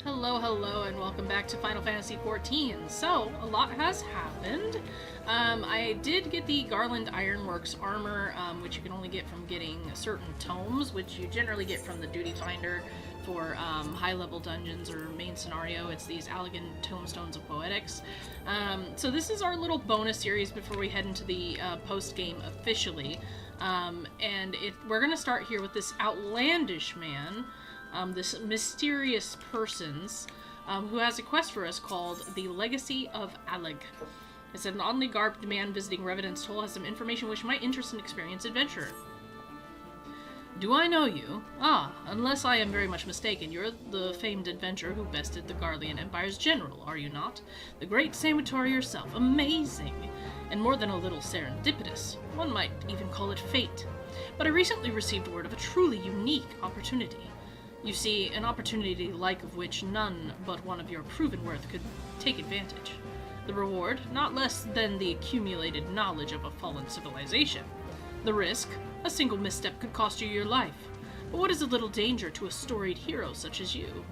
Hello, hello, and welcome back to Final Fantasy XIV. So, a lot has happened. I did get the Garland Ironworks armor, which you can only get from getting certain tomes, which you generally get from the Duty Finder for high-level dungeons or main scenario. It's these Allegan Tomestones of Poetics. So this is our little bonus series before we head into the post-game officially. We're going to start here with this outlandish man, this mysterious persons, who has a quest for us called The Legacy of Alleg. It said an oddly garbed man visiting Revenant's Toll has some information which might interest an experienced adventurer. Do I know you? Ah, unless I am very much mistaken, you're the famed adventurer who bested the Garlean Empire's general, are you not? The great Samutori yourself. Amazing! And more than a little serendipitous. One might even call it fate. But I recently received word of a truly unique opportunity. You see, an opportunity like of which none but one of your proven worth could take advantage. The reward, not less than the accumulated knowledge of a fallen civilization. The risk, a single misstep could cost you your life. But what is a little danger to a storied hero such as you?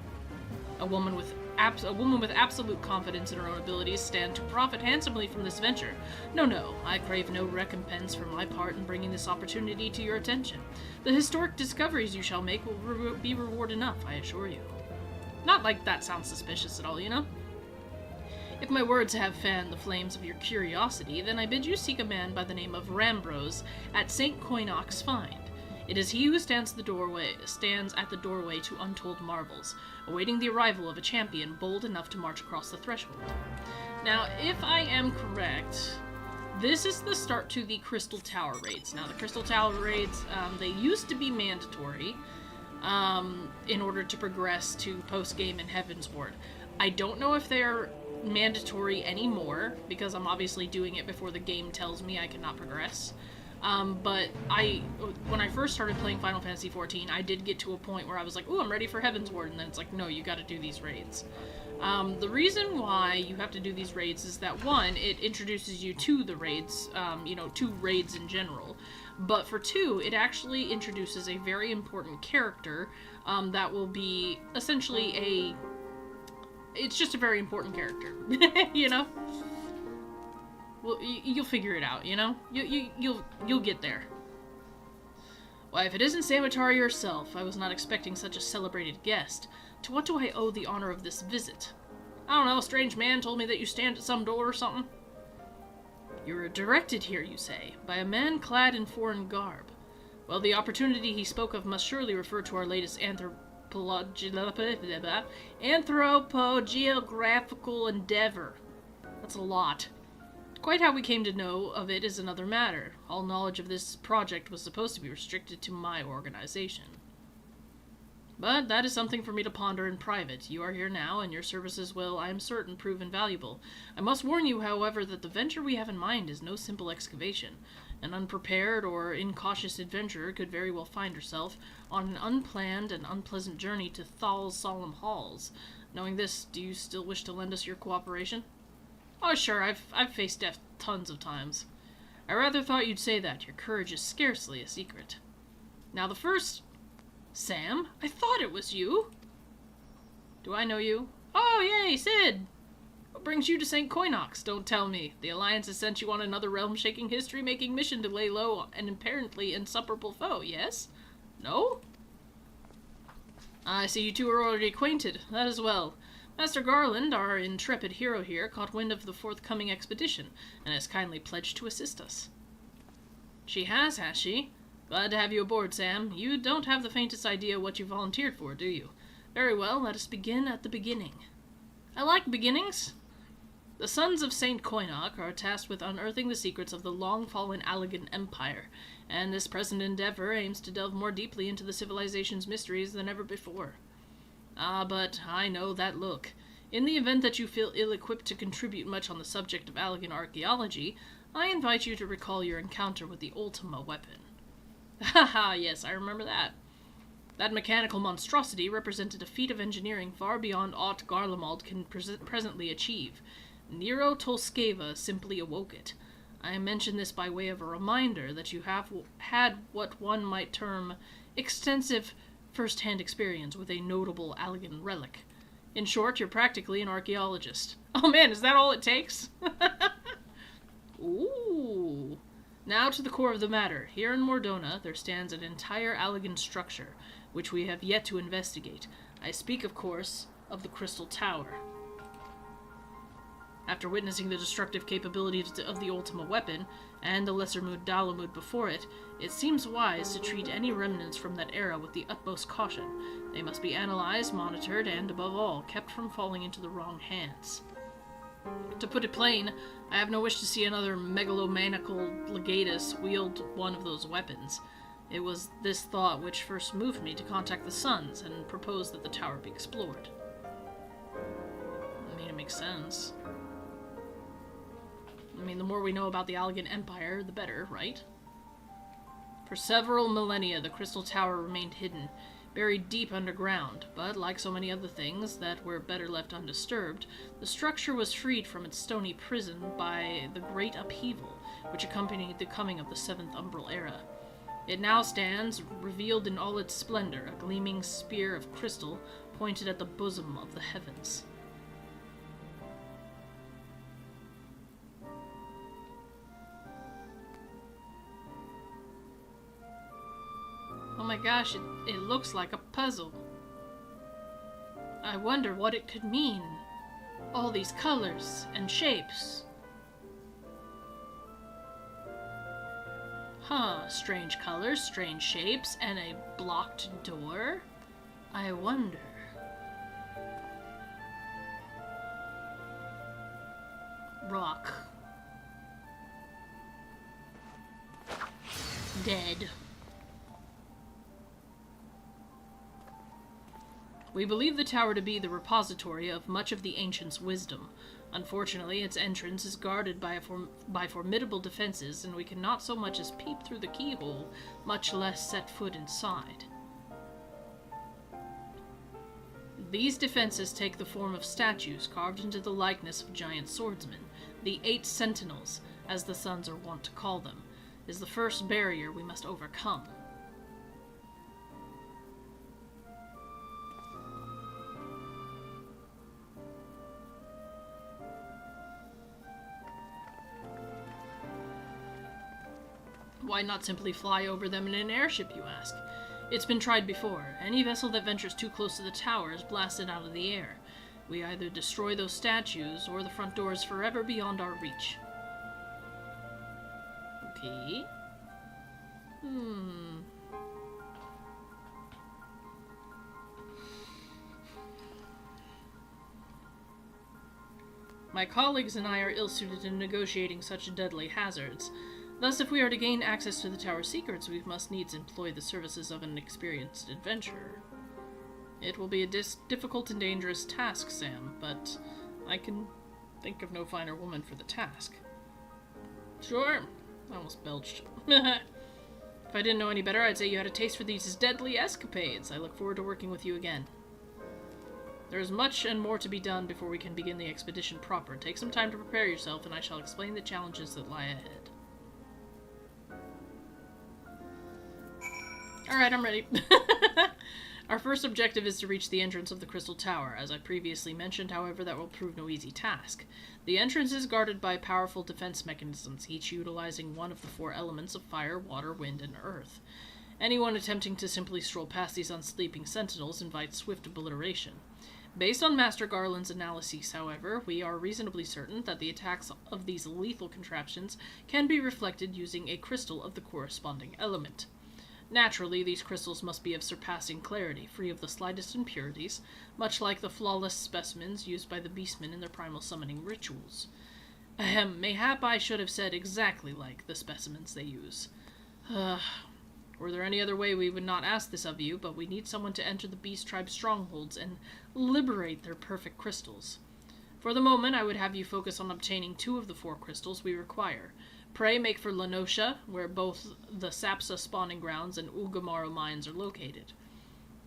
A woman with absolute confidence in her own abilities stand to profit handsomely from this venture. No, I crave no recompense for my part in bringing this opportunity to your attention. The historic discoveries you shall make will be reward enough, I assure you. Not like that sounds suspicious at all, you know? If my words have fanned the flames of your curiosity, then I bid you seek a man by the name of Rambrose at St. Coinoch's Find. It is he who stands at the doorway to untold marvels, awaiting the arrival of a champion bold enough to march across the threshold. Now, if I am correct, this is the start to the Crystal Tower raids. Now, the Crystal Tower raids, they used to be mandatory in order to progress to post-game in Heavensward. I don't know if they're mandatory anymore, because I'm obviously doing it before the game tells me I cannot progress. But when I first started playing Final Fantasy XIV, I did get to a point where I was like, ooh, I'm ready for Heavensward, and then it's like, no, you gotta do these raids. The reason why you have to do these raids is that, one, it introduces you to the raids, to raids in general. But for two, it actually introduces a very important character, that will be essentially it's just a very important character, you know? Well, you'll figure it out, you know? You'll get there. Why, if it isn't Samatari herself, I was not expecting such a celebrated guest. To what do I owe the honor of this visit? I don't know, a strange man told me that you stand at some door or something. You were directed here, you say, by a man clad in foreign garb. Well, the opportunity he spoke of must surely refer to our latest anthropogeographical endeavor. That's a lot. Quite how we came to know of it is another matter. All knowledge of this project was supposed to be restricted to my organization. But that is something for me to ponder in private. You are here now, and your services will, I am certain, prove invaluable. I must warn you, however, that the venture we have in mind is no simple excavation. An unprepared or incautious adventurer could very well find herself on an unplanned and unpleasant journey to Thal's solemn halls. Knowing this, do you still wish to lend us your cooperation? Oh, sure, I've faced death tons of times. I rather thought you'd say that. Your courage is scarcely a secret. Now the first... Sam? I thought it was you. Do I know you? Oh, yay, Sid! What brings you to St. Coinoch's? Don't tell me. The Alliance has sent you on another realm-shaking, history-making mission to lay low an apparently insuperable foe, yes? No? I see you two are already acquainted. That is well. Master Garland, our intrepid hero here, caught wind of the forthcoming expedition, and has kindly pledged to assist us. She has she? Glad to have you aboard, Sam. You don't have the faintest idea what you volunteered for, do you? Very well, let us begin at the beginning. I like beginnings. The Sons of St. Coinoch are tasked with unearthing the secrets of the long-fallen Allegan Empire, and this present endeavor aims to delve more deeply into the civilization's mysteries than ever before. Ah, but I know that look. In the event that you feel ill-equipped to contribute much on the subject of Allegan archaeology, I invite you to recall your encounter with the Ultima weapon. Haha, yes, I remember that. That mechanical monstrosity represented a feat of engineering far beyond aught Garlemald can presently achieve. Nero Tolskeva simply awoke it. I mention this by way of a reminder that you have had what one might term extensive first-hand experience with a notable Allegan relic. In short, you're practically an archaeologist. Oh man, is that all it takes? Ooh. Now to the core of the matter. Here in Mordona, there stands an entire Allegan structure, which we have yet to investigate. I speak, of course, of the Crystal Tower. After witnessing the destructive capabilities of the Ultima weapon, and the Lesser Mood Dalamud before it, it seems wise to treat any remnants from that era with the utmost caution. They must be analyzed, monitored, and, above all, kept from falling into the wrong hands. To put it plain, I have no wish to see another megalomaniacal legatus wield one of those weapons. It was this thought which first moved me to contact the Sons and propose that the tower be explored. I mean, it makes sense. I mean, the more we know about the Allegan Empire, the better, right? For several millennia, the Crystal Tower remained hidden, buried deep underground, but like so many other things that were better left undisturbed, the structure was freed from its stony prison by the great upheaval which accompanied the coming of the Seventh Umbral Era. It now stands, revealed in all its splendor, a gleaming spear of crystal pointed at the bosom of the heavens. Oh my gosh, it looks like a puzzle. I wonder what it could mean. All these colors and shapes. Huh, strange colors, strange shapes, and a blocked door? I wonder. Rock. Dead. We believe the tower to be the repository of much of the ancients' wisdom. Unfortunately, its entrance is guarded by formidable defenses, and we cannot so much as peep through the keyhole, much less set foot inside. These defenses take the form of statues carved into the likeness of giant swordsmen. The 8 Sentinels, as the Sons are wont to call them, is the first barrier we must overcome. Why not simply fly over them in an airship, you ask? It's been tried before. Any vessel that ventures too close to the tower is blasted out of the air. We either destroy those statues, or the front door is forever beyond our reach. Okay. My colleagues and I are ill-suited in negotiating such deadly hazards. Thus, if we are to gain access to the tower's secrets, we must needs employ the services of an experienced adventurer. It will be a difficult and dangerous task, Sam, but I can think of no finer woman for the task. Sure. I almost belched. If I didn't know any better, I'd say you had a taste for these deadly escapades. I look forward to working with you again. There is much and more to be done before we can begin the expedition proper. Take some time to prepare yourself, and I shall explain the challenges that lie ahead. Alright, I'm ready. Our first objective is to reach the entrance of the Crystal Tower. As I previously mentioned, however, that will prove no easy task. The entrance is guarded by powerful defense mechanisms, each utilizing one of the 4 elements of fire, water, wind, and earth. Anyone attempting to simply stroll past these unsleeping sentinels invites swift obliteration. Based on Master Garland's analyses, however, we are reasonably certain that the attacks of these lethal contraptions can be reflected using a crystal of the corresponding element. Naturally, these crystals must be of surpassing clarity, free of the slightest impurities, much like the flawless specimens used by the beastmen in their primal summoning rituals. Mayhap I should have said exactly like the specimens they use. Were there any other way, we would not ask this of you, but we need someone to enter the Beast Tribe's strongholds and liberate their perfect crystals. For the moment, I would have you focus on obtaining 2 of the 4 crystals we require. Pray make for Lenosha, where both the Sapsa spawning grounds and Ulgamaro mines are located.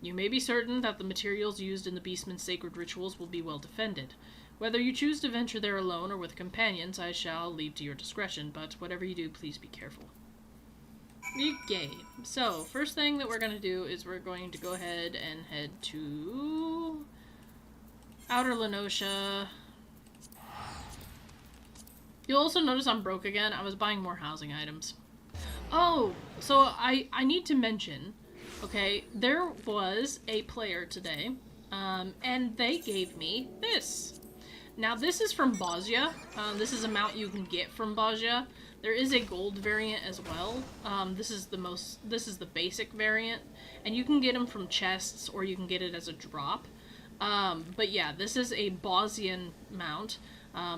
You may be certain that the materials used in the Beastman's sacred rituals will be well defended. Whether you choose to venture there alone or with companions, I shall leave to your discretion, but whatever you do, please be careful. Okay, so first thing that we're going to do is we're going to go ahead and head to Outer Lenosha. You'll also notice I'm broke again. I was buying more housing items. Oh, so I need to mention, okay, there was a player today, and they gave me this. Now this is from Bosnia. This is a mount you can get from Bosnia. There is a gold variant as well. This is the basic variant, and you can get them from chests or you can get it as a drop. But yeah, this is a Bosnian mount.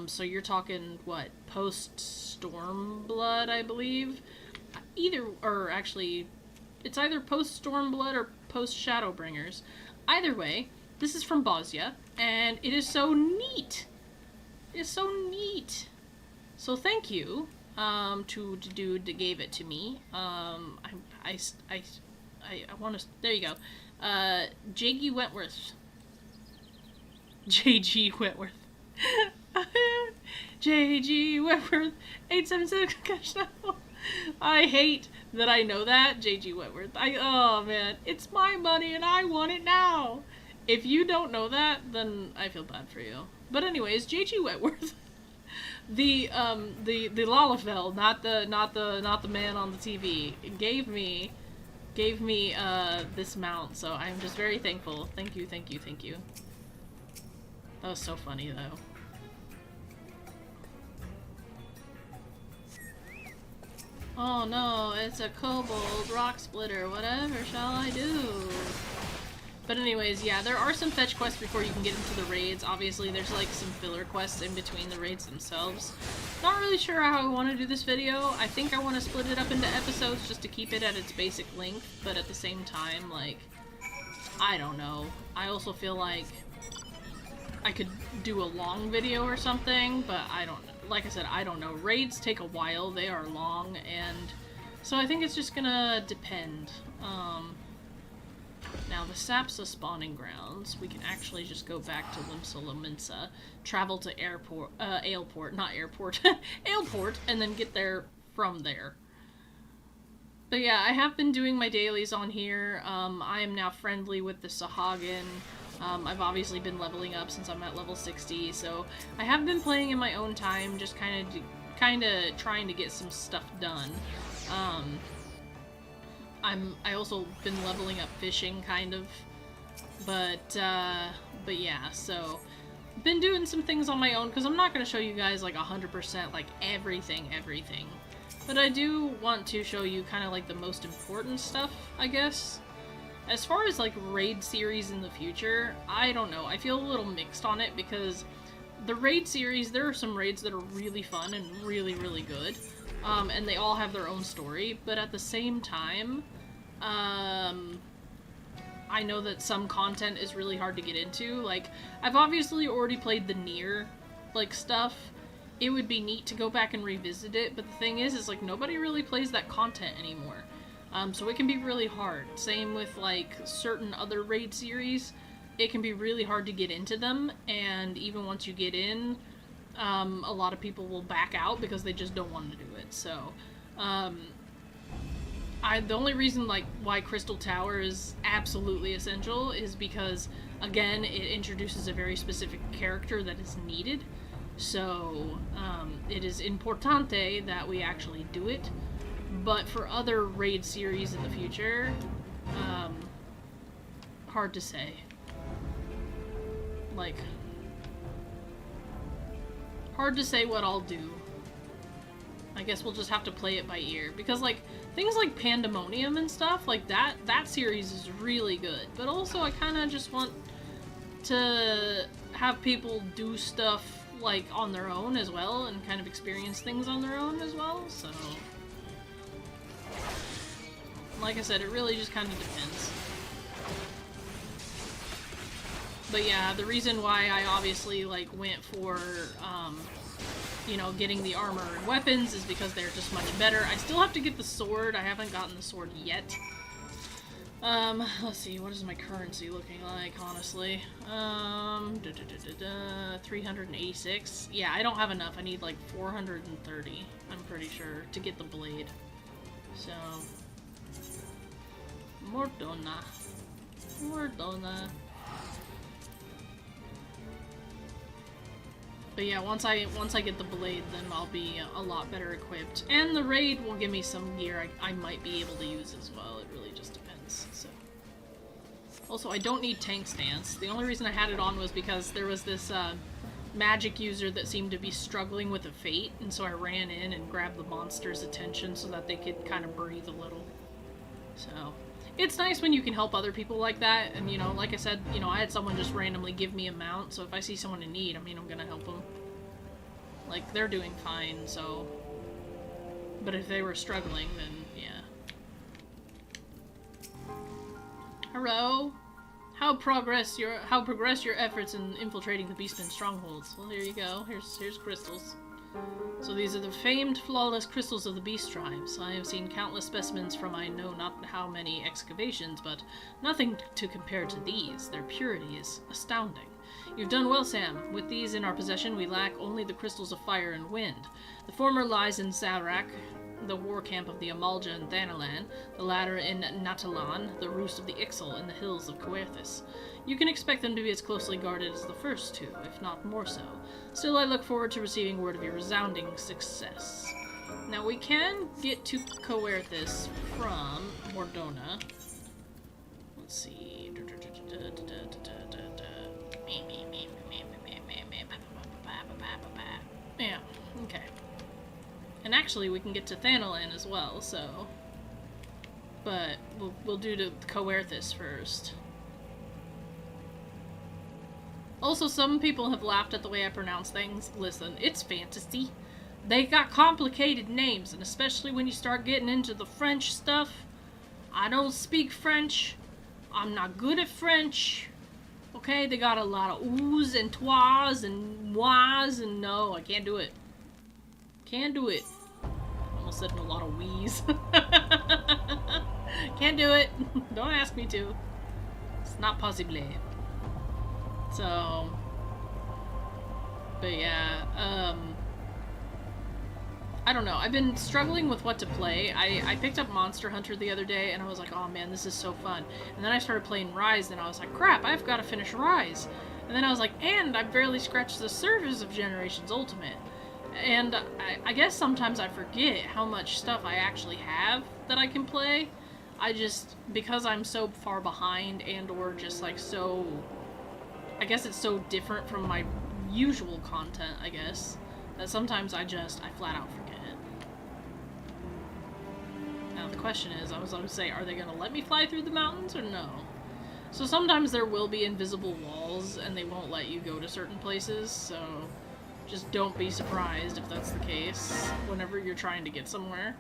So you're talking, what, post-Stormblood, I believe? It's either post-Stormblood or post-Shadowbringers. Either way, this is from Bosnia, and it is so neat! It's so neat! So thank you, to the dude that gave it to me. I want to... There you go. J.G. Wentworth. J.G. Wentworth. J.G. Wentworth 876. Gosh, no. I hate that I know that. J.G. Wentworth. Oh man, it's my money and I want it now. If you don't know that, then I feel bad for you. But anyways, J.G. Wentworth, the Lalafell, not the man on the TV, gave me this mount. So I'm just very thankful. Thank you. That was so funny though. Oh no, it's a kobold rock splitter. Whatever shall I do? But anyways, yeah, there are some fetch quests before you can get into the raids. Obviously, there's like some filler quests in between the raids themselves. Not really sure how I want to do this video. I think I want to split it up into episodes just to keep it at its basic length, but at the same time, like, I don't know. I also feel like I could do a long video or something, but I don't know. Like I said, I don't know. Raids take a while, they are long, and so I think it's just gonna depend. Now the Sapsa spawning grounds, we can actually just go back to Limsa Lominsa, travel to Aleport, not airport, Aleport, and then get there from there. But yeah, I have been doing my dailies on here. I am now friendly with the Sahagin. I've obviously been leveling up since I'm at level 60, so I have been playing in my own time, just kind of trying to get some stuff done. I also been leveling up fishing, kind of, but yeah, so been doing some things on my own, because I'm not going to show you guys like 100% like everything, but I do want to show you kind of like the most important stuff, I guess. As far as, like, raid series in the future, I don't know. I feel a little mixed on it because the raid series, there are some raids that are really fun and really, really good. And they all have their own story. But at the same time, I know that some content is really hard to get into. Like, I've obviously already played the Nier, like, stuff. It would be neat to go back and revisit it. But the thing is like, nobody really plays that content anymore. So it can be really hard. Same with, like, certain other raid series. It can be really hard to get into them, and even once you get in, a lot of people will back out because they just don't want to do it. So, the only reason, like, why Crystal Tower is absolutely essential is because, again, it introduces a very specific character that is needed. So, it is importante that we actually do it. But for other raid series in the future, hard to say. Like, hard to say what I'll do. I guess we'll just have to play it by ear. Because, like, things like Pandemonium and stuff, like, that series is really good. But also, I kind of just want to have people do stuff, like, on their own as well, and kind of experience things on their own as well, so... Like I said, it really just kind of depends. But yeah, the reason why I obviously, like, went for, you know, getting the armor and weapons is because they're just much better. I still have to get the sword. I haven't gotten the sword yet. Let's see, what is my currency looking like, honestly? 386. Yeah, I don't have enough. I need, like, 430, I'm pretty sure, to get the blade. So... Mordona. But yeah, once I get the blade, then I'll be a lot better equipped. And the raid will give me some gear I might be able to use as well. It really just depends, so. Also, I don't need tank stance. The only reason I had it on was because there was this magic user that seemed to be struggling with a fate, and so I ran in and grabbed the monster's attention so that they could kind of breathe a little. So, it's nice when you can help other people like that, and you know, like I said, you know, I had someone just randomly give me a mount, so if I see someone in need, I mean, I'm gonna help them. Like, they're doing fine, so... But if they were struggling, then yeah. Hello? How progress your efforts in infiltrating the Beastmen strongholds? Well, here you go. Here's crystals. So these are the famed flawless crystals of the beast tribes. I have seen countless specimens from I know not how many excavations, but nothing to compare to these. Their purity is astounding. You've done well, Sam. With these in our possession, we lack only the crystals of fire and wind. The former lies in Zarak, the war camp of the Amalja and Thanalan, the latter in Natalan, the roost of the Ixal in the hills of Coerthis. You can expect them to be as closely guarded as the first two, if not more so. Still, I look forward to receiving word of your resounding success. Now, we can get to Coerthis from Mordona. Let's see. Yeah, okay. And actually, we can get to Thanalan as well, so... But we'll do to Coerthis first. Also, some people have laughed at the way I pronounce things. Listen, it's fantasy. They got complicated names, and especially when you start getting into the French stuff. I don't speak French. I'm not good at French. Okay, they got a lot of oohs and tois and mois, and no, I can't do it. Can't do it. Almost said a lot of wheeze. Can't do it. Don't ask me to. It's not possible. So, but yeah, I don't know. I've been struggling with what to play. I picked up Monster Hunter the other day, and I was like, oh man, this is so fun. And then I started playing Rise, and I was like, crap, I've got to finish Rise. And then I was like, and I've barely scratched the surface of Generations Ultimate. And I guess sometimes I forget how much stuff I actually have that I can play. I just, because I'm so far behind and or just like so, I guess it's so different from my usual content, I guess, that sometimes I flat out forget. Now the question is, I was going to say, are they going to let me fly through the mountains or no? So sometimes there will be invisible walls and they won't let you go to certain places, so just don't be surprised if that's the case whenever you're trying to get somewhere.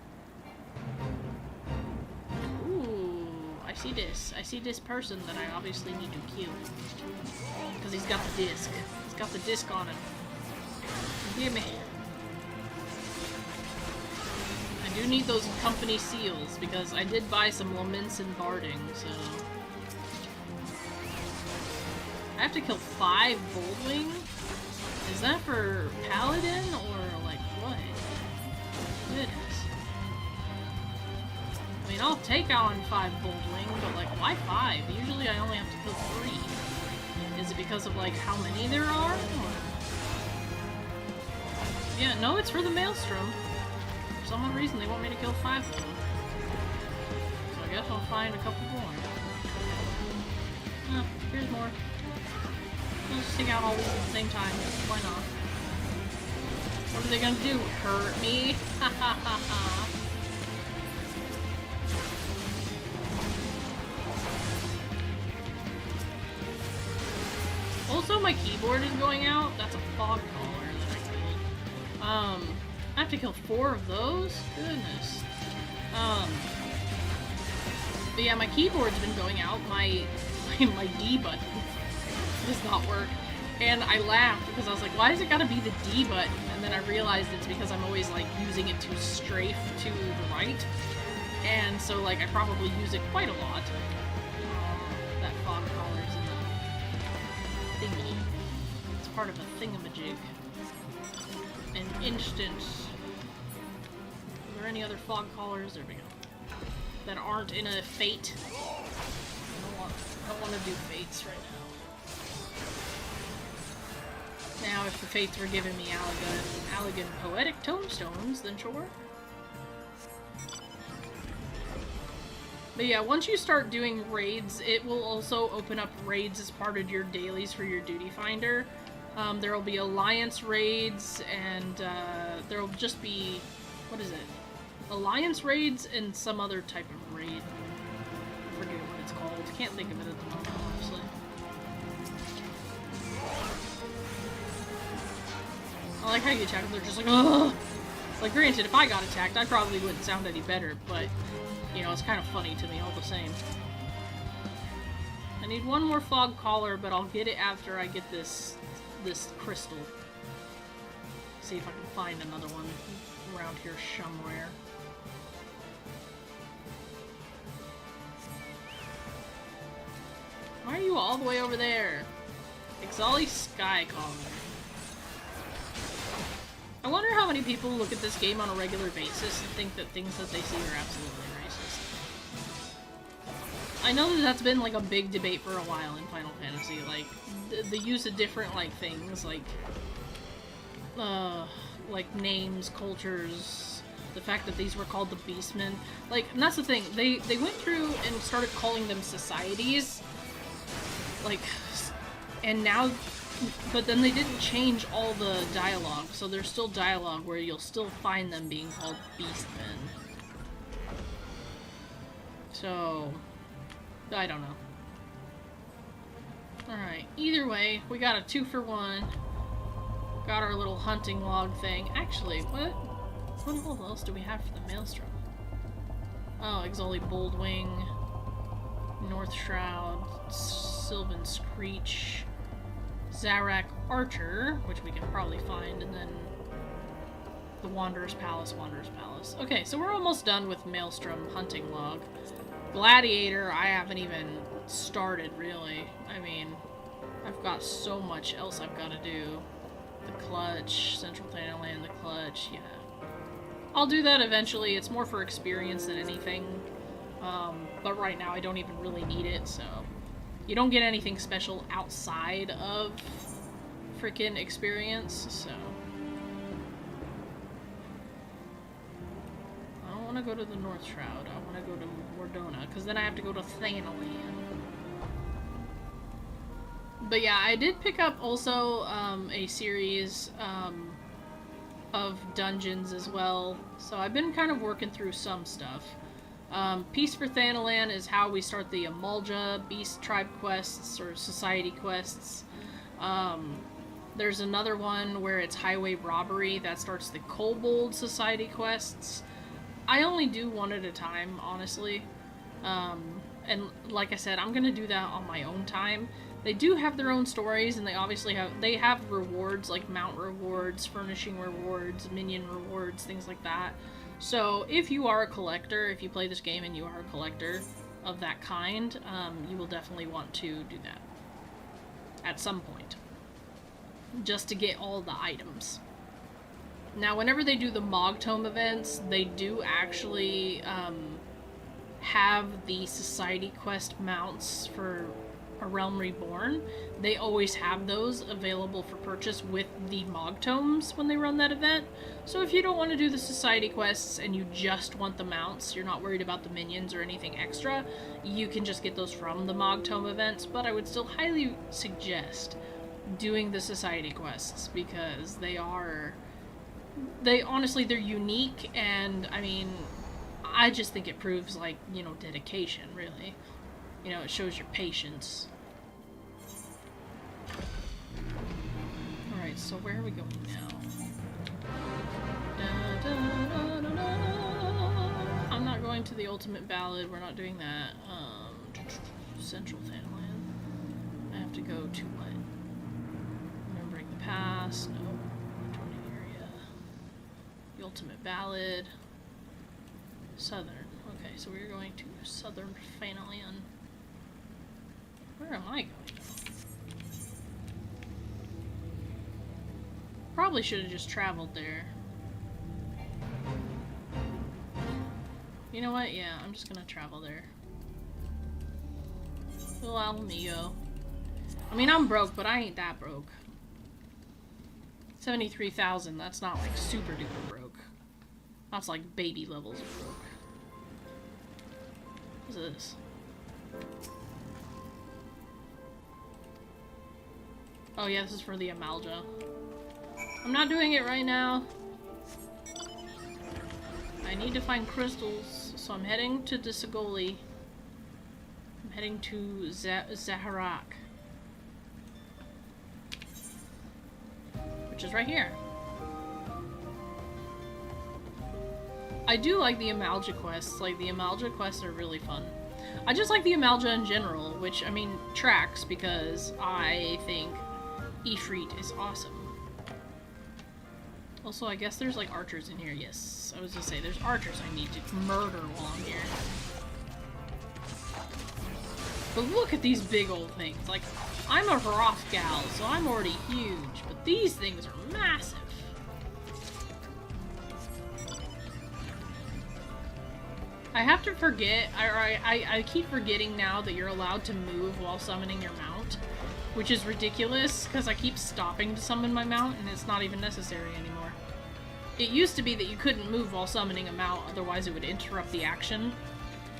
Ooh, I see this. I see this person that I obviously need to kill. Because he's got the disc. He's got the disc on him. Give me. I do need those company seals because I did buy some laments and barding, so... I have to kill 5 Boldwing? Is that for Paladin or like what? Goodness. I mean, I'll take on 5 Boldwing, but like why 5? Usually I only have to kill 3. Is it because of like how many there are? Or... Yeah, no, it's for the Maelstrom. For some reason they want me to kill 5 of them. So I guess I'll find a couple more. Oh, here's more. I'll just take out all these at the same time. Why not? What are they gonna do? Hurt me? Ha ha ha ha. Also, my keyboard is going out. That's a fog caller that I killed. I have to kill 4 of those? Goodness. But yeah, my keyboard's been going out. My D button does not work. And I laughed because I was like, why has it gotta be the D button? And then I realized it's because I'm always like using it to strafe to the right. And so like I probably use it quite a lot. That fog collar's in the thingy. It's part of a thingamajig. An instance. Are there any other fog collars? There we go. That aren't in a fate. I don't want to do fates right now. Now, if the fates were giving me Allegan poetic tomestones, then sure. But yeah, once you start doing raids, it will also open up raids as part of your dailies for your duty finder. There will be alliance raids, and there will just be, what is it? Alliance raids and some other type of raid. I forget what it's called. Can't think of it at the moment, honestly. I like how you attack them, they're just like, ugh! Like, granted, if I got attacked, I probably wouldn't sound any better, but, you know, it's kind of funny to me all the same. I need one more fog collar, but I'll get it after I get this crystal. See if I can find another one around here somewhere. Why are you all the way over there? XIV Sky Collar. I wonder how many people look at this game on a regular basis and think that things that they see are absolutely racist. I know that that's been like a big debate for a while in Final Fantasy, like the use of different like things, like names, cultures, the fact that these were called the Beastmen. Like, and that's the thing, they went through and started calling them societies, like, and now, but then they didn't change all the dialogue, so there's still dialogue where you'll still find them being called Beastmen. So, I don't know. Alright, either way, we got a 2-for-1. Got our little hunting log thing. Actually, what else do we have for the Maelstrom? Oh, Exoli Boldwing, North Shroud, Sylvan Screech, Zarak Archer, which we can probably find, and then the Wanderer's Palace, Okay, so we're almost done with Maelstrom hunting log. Gladiator, I haven't even started, really. I mean, I've got so much else I've got to do. The Clutch, Central Thanaland, the Clutch, yeah. I'll do that eventually. It's more for experience than anything. But right now I don't even really need it, so... You don't get anything special outside of freaking experience, so... I don't want to go to the North Shroud. I want to go to Mordona, because then I have to go to Thanaland. But yeah, I did pick up also a series of dungeons as well, so I've been kind of working through some stuff. Peace for Thanaland is how we start the Amalja Beast Tribe quests, or Society quests. There's another one where it's Highway Robbery, that starts the Kobold Society quests. I only do one at a time, honestly. And like I said, I'm gonna do that on my own time. They do have their own stories, and they obviously have rewards, like mount rewards, furnishing rewards, minion rewards, things like that. So if you are a collector, if you play this game and you are a collector of that kind, you will definitely want to do that at some point, just to get all the items. Now, whenever they do the Mog Tome events, they do actually have the Society Quest mounts for A Realm Reborn. They always have those available for purchase with the Mog Tomes when they run that event. So if you don't want to do the Society Quests and you just want the mounts, you're not worried about the minions or anything extra, you can just get those from the Mog Tome events, but I would still highly suggest doing the Society Quests, because honestly, they're unique, and I mean, I just think it proves, like, you know, dedication, really. You know, it shows your patience. Alright, so where are we going now? Da, da, da, da, da. I'm not going to the Ultimate Ballad, we're not doing that. Central Thanaland. I have to go to what? Remembering the Past, no. Returning area. The Ultimate Ballad. Southern. Okay, so we're going to Southern Thanaland. Where am I going? Probably should have just traveled there. You know what? Yeah, I'm just gonna travel there. Little Alamigo. I mean, I'm broke, but I ain't that broke. 73,000, that's not like super duper broke. That's like baby levels of broke. What's this? Oh yeah, this is for the Amalja. I'm not doing it right now. I need to find crystals, so I'm heading to the Sigoli. I'm heading to Zaharak. Which is right here. I do like the Amalja quests. Like, the Amalja quests are really fun. I just like the Amalja in general, which, I mean, tracks, because I think Ifrit is awesome. Also, I guess there's, like, archers in here. Yes, I was gonna say, there's archers I need to murder while I'm here. But look at these big old things. Like, I'm a Hrothgal, so I'm already huge, but these things are massive. I have to forget, I keep forgetting now that you're allowed to move while summoning your mount, which is ridiculous, because I keep stopping to summon my mount, and it's not even necessary anymore. It used to be that you couldn't move while summoning a mount, otherwise it would interrupt the action.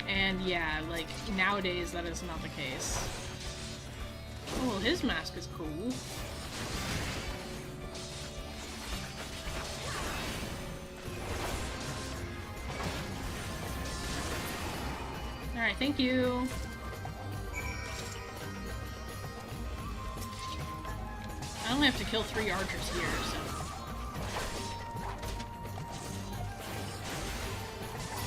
And yeah, like, nowadays that is not the case. Oh, well, his mask is cool. Alright, thank you. I only have to kill 3 archers here, so...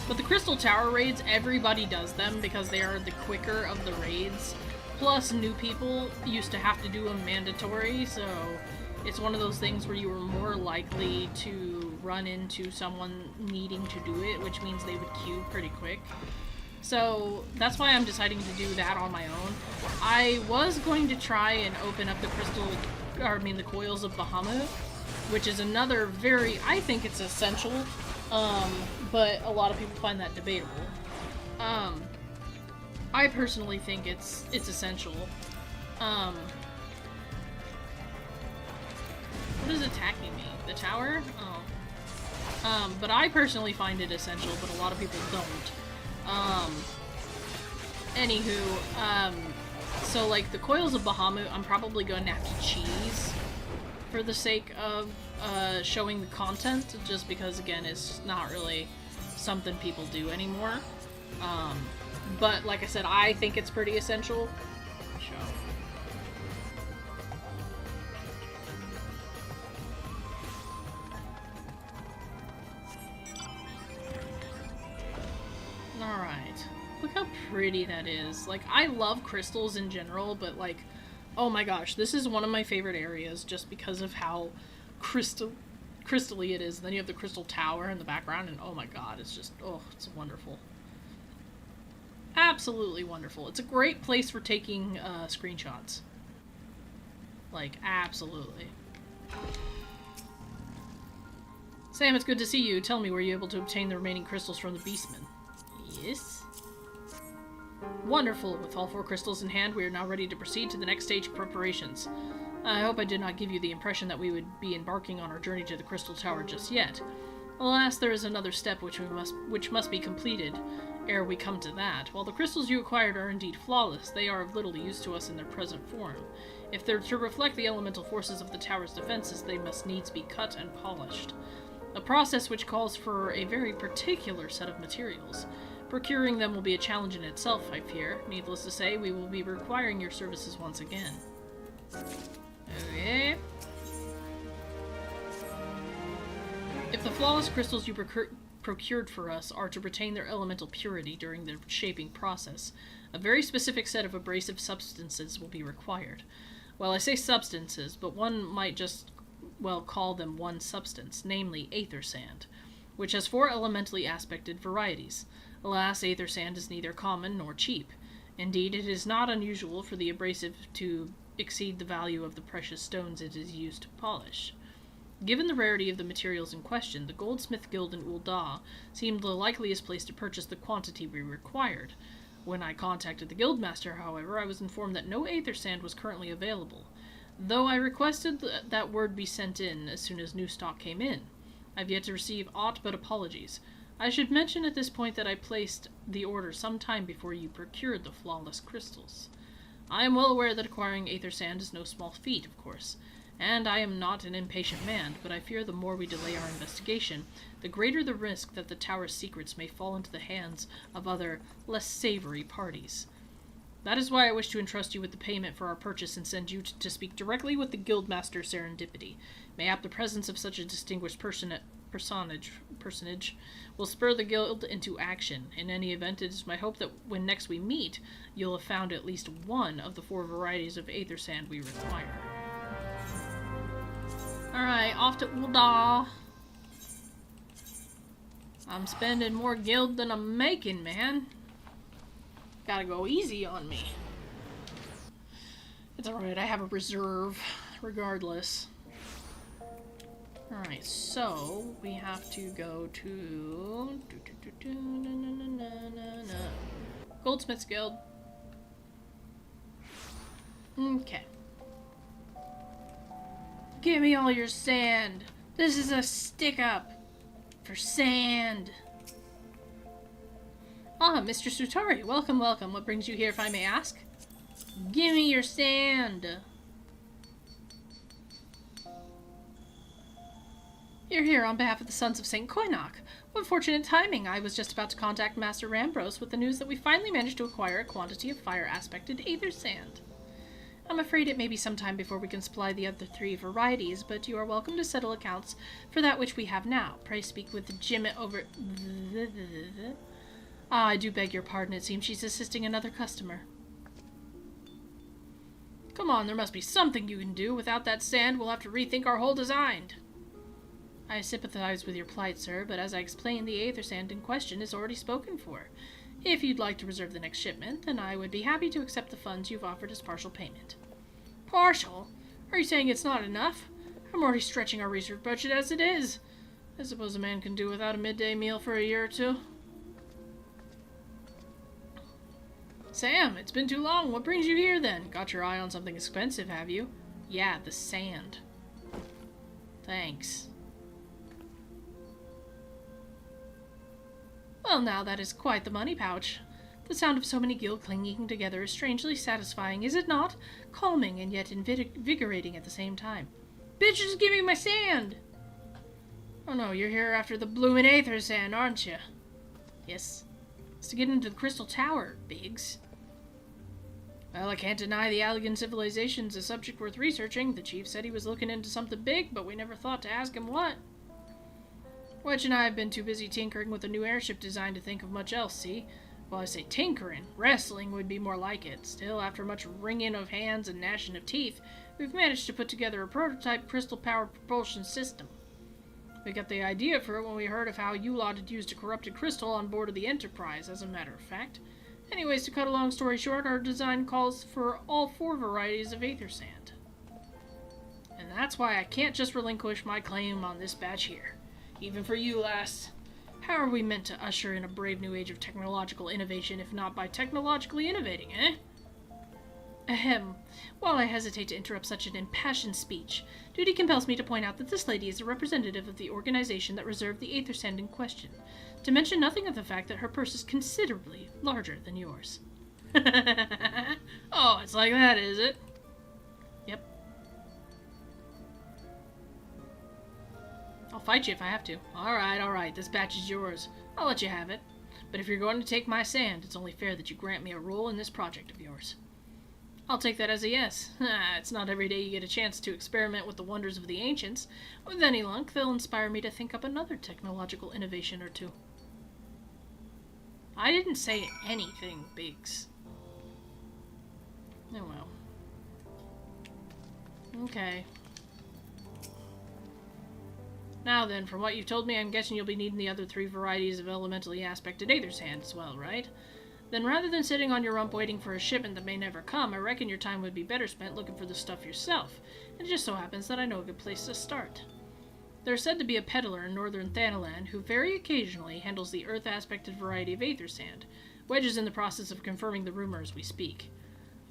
But the Crystal Tower raids, everybody does them because they are the quicker of the raids. Plus, new people used to have to do them mandatory, so it's one of those things where you were more likely to run into someone needing to do it, which means they would queue pretty quick. So that's why I'm deciding to do that on my own. I was going to try and open up the the Coils of Bahamut, which is another very, I think it's essential, but a lot of people find that debatable. I personally think it's essential. What is attacking me? The tower? Oh. But I personally find it essential, but a lot of people don't. So like the Coils of Bahamut, I'm probably going to have to cheese for the sake of showing the content, just because again it's not really something people do anymore. But like I said, I think it's pretty essential. Alright. Look how pretty that is. Like, I love crystals in general, but like, oh my gosh, this is one of my favorite areas just because of how crystally it is. And then you have the Crystal Tower in the background, and oh my god, it's just, oh, it's wonderful. Absolutely wonderful. It's a great place for taking screenshots. Like, absolutely. Sam, it's good to see you. Tell me, were you able to obtain the remaining crystals from the Beastman? Yes. Wonderful. With all 4 crystals in hand, we are now ready to proceed to the next stage of preparations. I hope I did not give you the impression that we would be embarking on our journey to the Crystal Tower just yet. Alas, there is another step which must be completed ere we come to that. While the crystals you acquired are indeed flawless, they are of little use to us in their present form. If they're to reflect the elemental forces of the tower's defenses, they must needs be cut and polished. A process which calls for a very particular set of materials. Procuring them will be a challenge in itself, I fear. Needless to say, we will be requiring your services once again. Okay. If the flawless crystals you procured for us are to retain their elemental purity during the shaping process, a very specific set of abrasive substances will be required. Well, I say substances, but one might just, well, call them one substance, namely aether sand, which has 4 elementally aspected varieties. Alas, aether sand is neither common nor cheap. Indeed, it is not unusual for the abrasive to exceed the value of the precious stones it is used to polish. Given the rarity of the materials in question, the Goldsmith Guild in Ul'dah seemed the likeliest place to purchase the quantity we required. When I contacted the Guildmaster, however, I was informed that no aether sand was currently available. though I requested that word be sent in as soon as new stock came in. I've yet to receive aught but apologies. I should mention at this point that I placed the order some time before you procured the flawless crystals. I am well aware that acquiring aether sand is no small feat, of course, and I am not an impatient man, but I fear the more we delay our investigation, the greater the risk that the tower's secrets may fall into the hands of other, less savory parties. That is why I wish to entrust you with the payment for our purchase and send you to speak directly with the Guildmaster Serendipity. Mayhap the presence of such a distinguished personage will spur the guild into action. In any event, it is my hope that when next we meet, you'll have found at least one of the 4 varieties of aether sand we require. Alright, off to Ul'dah. I'm spending more guild than I'm making, man. Gotta go easy on me. It's alright, I have a reserve, regardless. Alright, so we have to go to Goldsmith's Guild. Okay. Give me all your sand. This is a stick-up for sand. Ah, Mr. Sutari, welcome, welcome. What brings you here, if I may ask? Give me your sand. You're here on behalf of the Sons of St. Koinok. What fortunate timing. I was just about to contact Master Rambros with the news that we finally managed to acquire a quantity of fire-aspected aether sand. I'm afraid it may be some time before we can supply the other 3 varieties, but you are welcome to settle accounts for that which we have now. Pray speak with Jim over... Ah, I do beg your pardon. It seems she's assisting another customer. Come on, there must be something you can do. Without that sand, we'll have to rethink our whole design. I sympathize with your plight, sir, but as I explained, the aether sand in question is already spoken for. If you'd like to reserve the next shipment, then I would be happy to accept the funds you've offered as partial payment. Partial? Are you saying it's not enough? I'm already stretching our research budget as it is. I suppose a man can do without a midday meal for a year or 2. Sam, it's been too long. What brings you here, then? Got your eye on something expensive, have you? Yeah, the sand. Thanks. Well, now that is quite the money pouch. The sound of so many guild clinging together is strangely satisfying, is it not? Calming and yet invigorating at the same time. Bitches, give me my sand! Oh no, you're here after the bloomin' aether sand, aren't you? Yes. It's to get into the Crystal Tower, Biggs. Well, I can't deny the Allegan civilization's a subject worth researching. The chief said he was looking into something big, but we never thought to ask him what. Wedge and I have been too busy tinkering with a new airship design to think of much else, see? Well, I say tinkering. Wrestling would be more like it. Still, after much wringing of hands and gnashing of teeth, we've managed to put together a prototype crystal-powered propulsion system. We got the idea for it when we heard of how you lot had used a corrupted crystal on board of the Enterprise, as a matter of fact. Anyways, to cut a long story short, our design calls for all 4 varieties of aether sand. And that's why I can't just relinquish my claim on this batch here. Even for you, lass. How are we meant to usher in a brave new age of technological innovation if not by technologically innovating, eh? Ahem. While I hesitate to interrupt such an impassioned speech, duty compels me to point out that this lady is a representative of the organization that reserved the aether sand in question, to mention nothing of the fact that her purse is considerably larger than yours. Oh, it's like that, is it? Yep. I'll fight you if I have to. Alright, this batch is yours. I'll let you have it. But if you're going to take my sand, it's only fair that you grant me a role in this project of yours. I'll take that as a yes. It's not every day you get a chance to experiment with the wonders of the ancients. With any luck, they'll inspire me to think up another technological innovation or 2. I didn't say anything, Biggs. Oh well. Okay. Now then, from what you've told me, I'm guessing you'll be needing the other 3 varieties of elementally aspected aether sand as well, right? Then rather than sitting on your rump waiting for a shipment that may never come, I reckon your time would be better spent looking for the stuff yourself. And it just so happens that I know a good place to start. There's said to be a peddler in northern Thanalan who very occasionally handles the earth-aspected variety of aether sand. Wedge is in the process of confirming the rumor as we speak.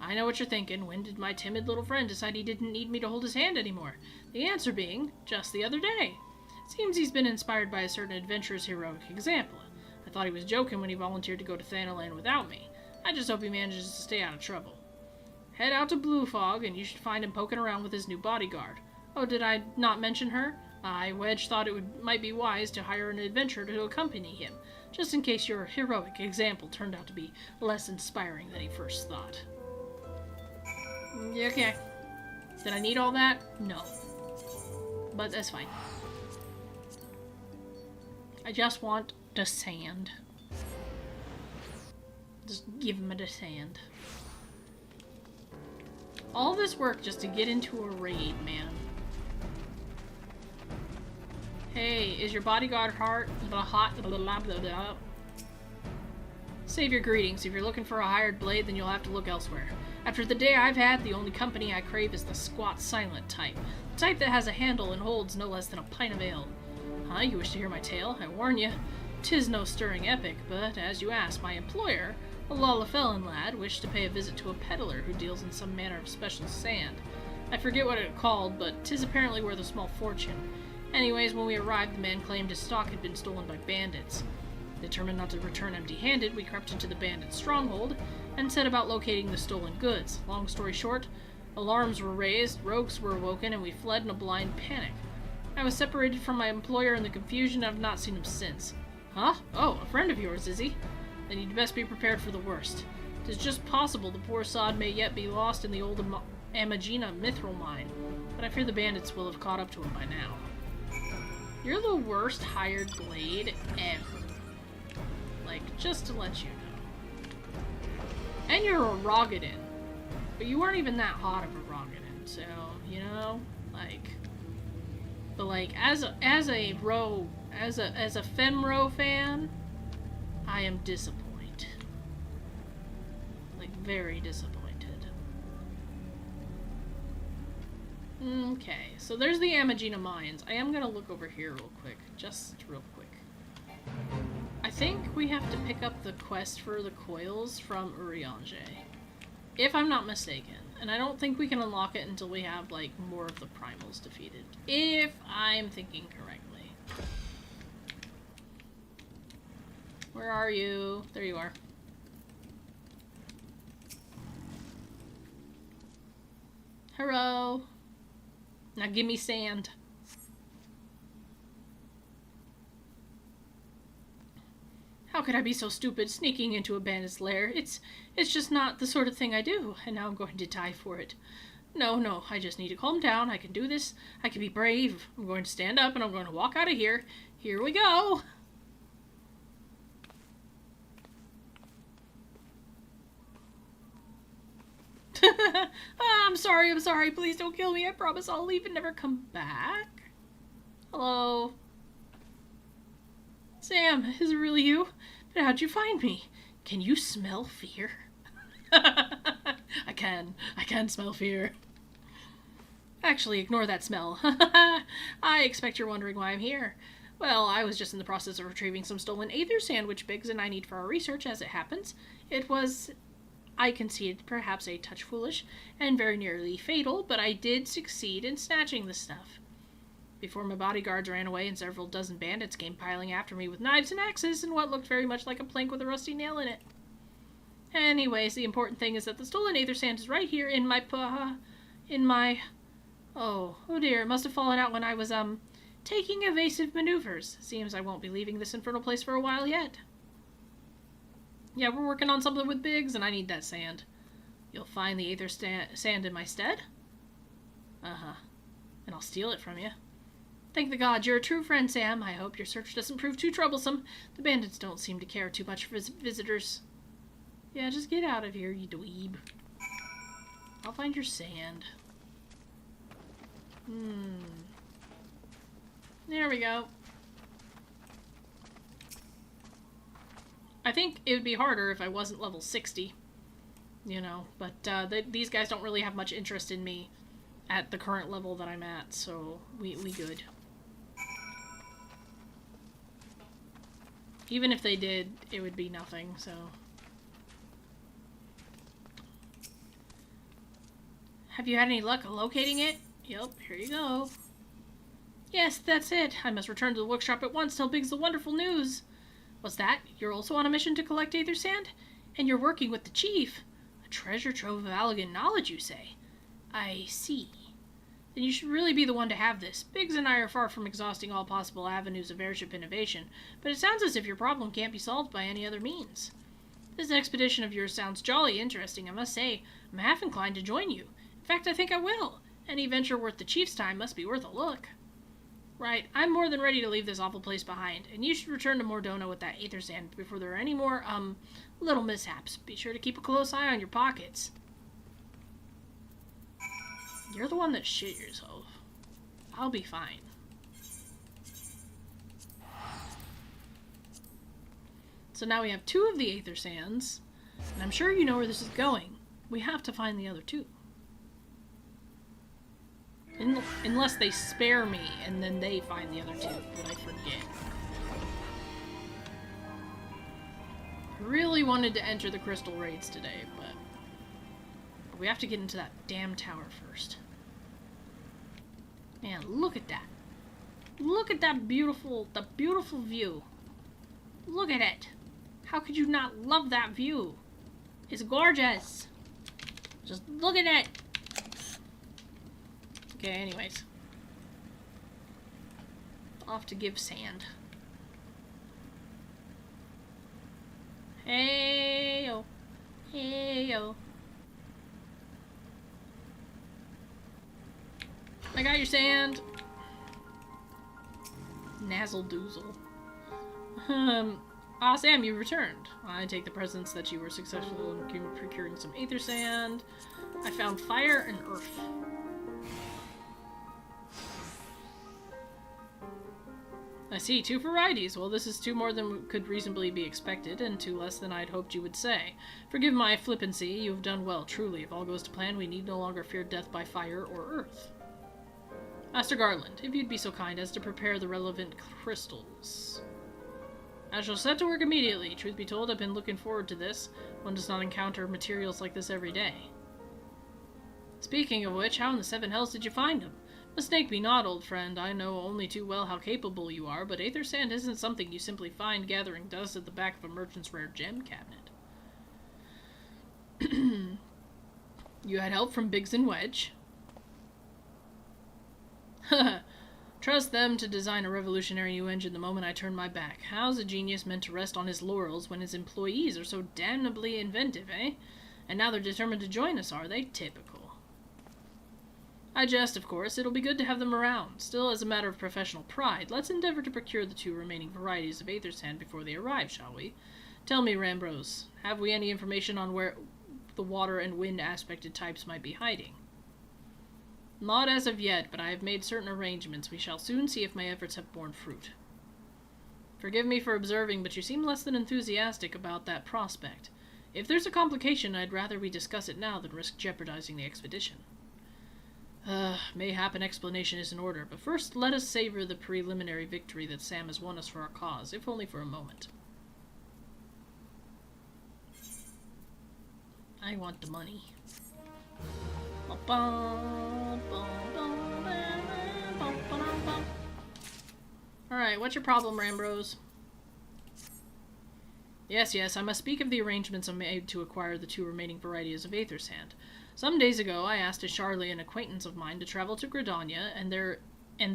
I know what you're thinking. When did my timid little friend decide he didn't need me to hold his hand anymore? The answer being, just the other day. Seems he's been inspired by a certain adventurous heroic example. I thought he was joking when he volunteered to go to Thanaland without me. I just hope he manages to stay out of trouble. Head out to Blue Fog, and you should find him poking around with his new bodyguard. Oh, did I not mention her? Wedge thought might be wise to hire an adventurer to accompany him, just in case your heroic example turned out to be less inspiring than he first thought. Okay. Did I need all that? No. But that's fine. I just want the sand. Just give him the sand. All this work just to get into a raid, man. Hey, is your bodyguard hot? Save your greetings. If you're looking for a hired blade, then you'll have to look elsewhere. After the day I've had, the only company I crave is the squat, silent type. The type that has a handle and holds no less than a pint of ale. Huh? You wish to hear my tale? I warn you, 'tis no stirring epic, but as you asked, my employer, a Lalafellan lad, wished to pay a visit to a peddler who deals in some manner of special sand. I forget what it called, but 'tis apparently worth a small fortune. Anyways, when we arrived, the man claimed his stock had been stolen by bandits. Determined not to return empty-handed, we crept into the bandit stronghold and set about locating the stolen goods. Long story short, alarms were raised, rogues were awoken, and we fled in a blind panic. I was separated from my employer in the confusion and I've not seen him since. Huh? Oh, a friend of yours, is he? Then you'd best be prepared for the worst. It is just possible the poor sod may yet be lost in the old Amagina mithril mine, but I fear the bandits will have caught up to him by now. You're the worst hired blade ever. Like, just to let you know. And you're a Rogadin. But you weren't even that hot of a Rogadin, so, you know, like... But like, as a Femro fan, I am disappointed. Like, very disappointed. Okay, so there's the Amagina mines. I am gonna look over here real quick. Just real quick. I think we have to pick up the quest for the coils from Urianger. If I'm not mistaken. And I don't think we can unlock it until we have, like, more of the primals defeated. If I'm thinking correctly. Where are you? There you are. Hello. Now give me sand. How could I be so stupid, sneaking into a bandit's lair? It's just not the sort of thing I do, and now I'm going to die for it. No, I just need to calm down. I can do this. I can be brave. I'm going to stand up and I'm going to walk out of here. Here we go. I'm sorry. Please don't kill me. I promise I'll leave and never come back. Hello. Sam, is it really you? But how'd you find me? Can you smell fear? I can smell fear. Actually, ignore that smell. I expect you're wondering why I'm here. Well, I was just in the process of retrieving some stolen Aether sandwich bigs and I need for our research, as it happens. It was, I concede, perhaps a touch foolish and very nearly fatal, but I did succeed in snatching the stuff. Before my bodyguards ran away and several dozen bandits came piling after me with knives and axes and what looked very much like a plank with a rusty nail in it. Anyways, the important thing is that the stolen Aether sand is right here in my Oh dear, it must have fallen out when I was, taking evasive maneuvers. Seems I won't be leaving this infernal place for a while yet. Yeah, we're working on something with Biggs, and I need that sand. You'll find the Aether sand in my stead? Uh-huh. And I'll steal it from you. Thank the gods, you're a true friend, Sam. I hope your search doesn't prove too troublesome. The bandits don't seem to care too much for visitors. Yeah, just get out of here, you dweeb. I'll find your sand. There we go. I think it would be harder if I wasn't level 60. You know, but these guys don't really have much interest in me at the current level that I'm at, so we good. Even if they did, it would be nothing, so... Have you had any luck locating it? Yep, here you go. Yes, that's it. I must return to the workshop at once, tell Biggs the wonderful news. What's that? You're also on a mission to collect Aether Sand? And you're working with the chief? A treasure trove of Allegan knowledge, you say? I see. Then you should really be the one to have this. Biggs and I are far from exhausting all possible avenues of airship innovation, but it sounds as if your problem can't be solved by any other means. This expedition of yours sounds jolly interesting, I must say. I'm half inclined to join you. In fact, I think I will. Any venture worth the chief's time must be worth a look. Right, I'm more than ready to leave this awful place behind, and you should return to Mordona with that Aether Sand before there are any more, little mishaps. Be sure to keep a close eye on your pockets. You're the one that shit yourself. I'll be fine. So now we have 2 of the Aether Sands, and I'm sure you know where this is going. We have to find the other 2. Unless they spare me, and then they find the other 2, but I forget. I really wanted to enter the crystal raids today, but we have to get into that damn tower first. Man, look at that. Look at that beautiful view. Look at it. How could you not love that view? It's gorgeous. Just look at it. Okay, anyways. Off to give sand. Hey yo. Hey yo. I got your sand. Nazzle doozle. Sam, you returned. I take the presents that you were successful in procuring some Aether Sand. I found fire and earth. I see, 2 varieties. Well, this is 2 more than could reasonably be expected, and 2 less than I'd hoped you would say. Forgive my flippancy, you have done well, truly. If all goes to plan, we need no longer fear death by fire or earth. Master Garland, if you'd be so kind as to prepare the relevant crystals. I shall set to work immediately. Truth be told, I've been looking forward to this. One does not encounter materials like this every day. Speaking of which, how in the 7 hells did you find them? Mistake me not, old friend. I know only too well how capable you are, but Aether Sand isn't something you simply find gathering dust at the back of a merchant's rare gem cabinet. You had help from Biggs and Wedge. Trust them to design a revolutionary new engine the moment I turn my back. How's a genius meant to rest on his laurels when his employees are so damnably inventive, eh? And now they're determined to join us, are they? Typical. I jest, of course. It'll be good to have them around. Still, as a matter of professional pride, let's endeavor to procure the 2 remaining varieties of Aether Sand before they arrive, shall we? Tell me, Rambrose, have we any information on where the water and wind aspected types might be hiding? Not as of yet, but I have made certain arrangements. We shall soon see if my efforts have borne fruit. Forgive me for observing, but you seem less than enthusiastic about that prospect. If there's a complication, I'd rather we discuss it now than risk jeopardizing the expedition. Mayhap an explanation is in order, but first let us savor the preliminary victory that Sam has won us for our cause, if only for a moment. I want the money. Alright, what's your problem, Rambrose? Yes, I must speak of the arrangements I made to acquire the 2 remaining varieties of Aether Sand. Some days ago, I asked a Charlie, an acquaintance of mine, to travel to Gridania and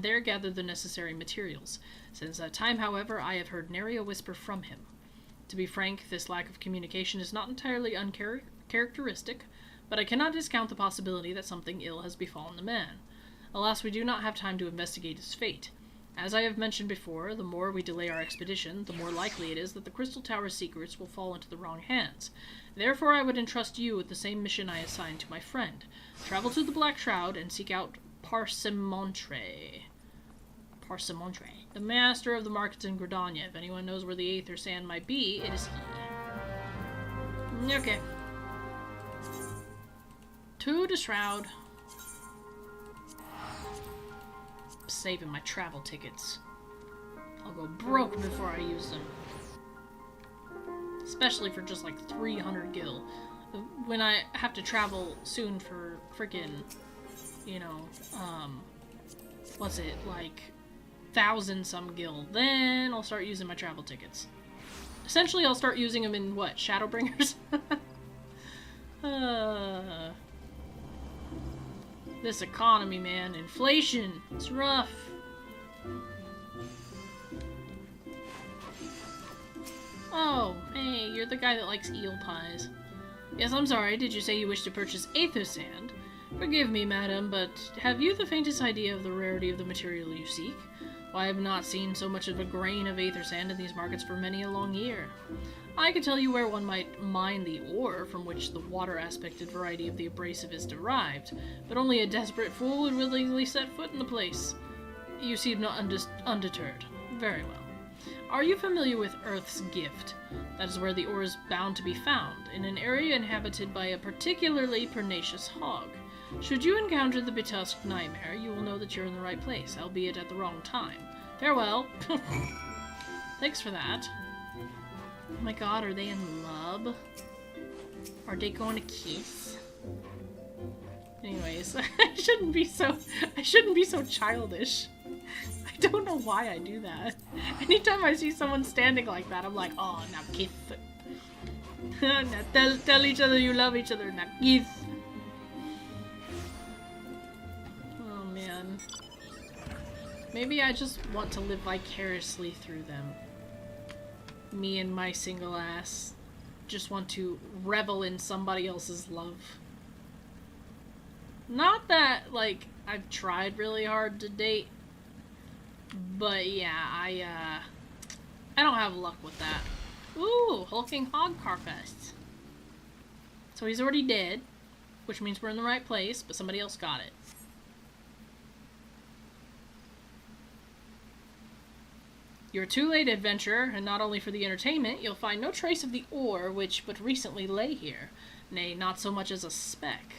there gather the necessary materials. Since that time, however, I have heard nary a whisper from him. To be frank, this lack of communication is not entirely uncharacteristic, but I cannot discount the possibility that something ill has befallen the man. Alas, we do not have time to investigate his fate. As I have mentioned before, the more we delay our expedition, the more likely it is that the Crystal Tower's secrets will fall into the wrong hands. Therefore, I would entrust you with the same mission I assigned to my friend. Travel to the Black Shroud and seek out Parsemontre, the master of the markets in Gridania. If anyone knows where the Aether Sand might be, it is he. Okay. To the Shroud. Saving my travel tickets. I'll go broke before I use them. Especially for just like 300 gil. when I have to travel soon for freaking, you know, what's it, like, 1,000-some gil, then I'll start using my travel tickets. Essentially, I'll start using them in, what, Shadowbringers? This economy, man. Inflation. It's rough. Oh, hey, you're the guy that likes eel pies. Yes, I'm sorry. Did you say you wish to purchase aether sand? Forgive me, madam, but have you the faintest idea of the rarity of the material you seek? Why, I have not seen so much of a grain of aether sand in these markets for many a long year. I could tell you where one might mine the ore from which the water-aspected variety of the abrasive is derived, but only a desperate fool would willingly set foot in the place. You seem not undeterred. Very well. Are you familiar with Earth's Gift? That is where the ore is bound to be found, in an area inhabited by a particularly pernicious hog. Should you encounter the betusked nightmare, you will know that you're in the right place, albeit at the wrong time. Farewell. Thanks for that. Oh my god, are they in love? Are they going to kiss? Anyways, I shouldn't be so childish. I don't know why I do that. Anytime I see someone standing like that, I'm like, oh, now kiss. Now tell each other you love each other, now kiss. Oh man. Maybe I just want to live vicariously through them. Me and my single ass just want to revel in somebody else's love. Not that, like, I've tried really hard to date, but yeah, I don't have luck with that. Ooh, hulking hog carcass. So he's already dead, which means we're in the right place, but somebody else got it. You're too late, adventurer, and not only for the entertainment, you'll find no trace of the ore which but recently lay here. Nay, not so much as a speck.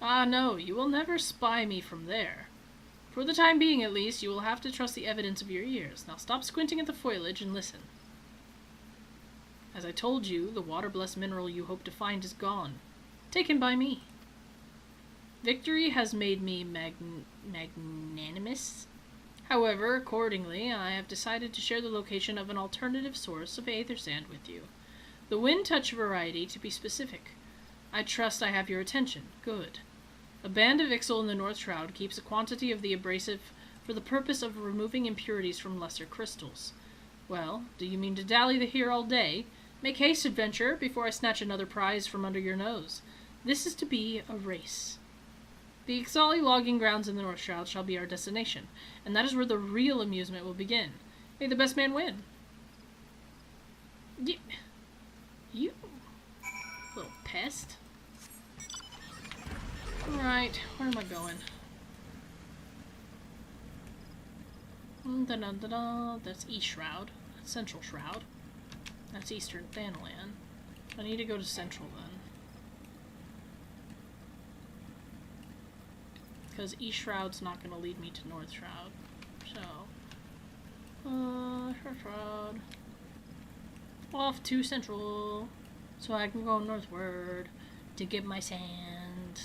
Ah, no, you will never spy me from there. For the time being, at least, you will have to trust the evidence of your ears. Now stop squinting at the foliage and listen. As I told you, the water-blessed mineral you hope to find is gone. Taken by me. Victory has made me magnanimous. However, accordingly, I have decided to share the location of an alternative source of aether sand with you. The wind touch variety, to be specific. I trust I have your attention. Good. A band of Ixal in the North Shroud keeps a quantity of the abrasive for the purpose of removing impurities from lesser crystals. Well, do you mean to dally here all day? Make haste, adventurer, before I snatch another prize from under your nose. This is to be a race. The Ixali logging grounds in the North Shroud shall be our destination, and that is where the real amusement will begin. May the best man win. You little pest. Alright, where am I going? Da-da-da-da. That's East Shroud. That's Central Shroud. That's Eastern Thanalan. I need to go to Central then. Because East Shroud's not going to lead me to North Shroud. So, Shroud. Off to Central. So I can go northward to get my sand.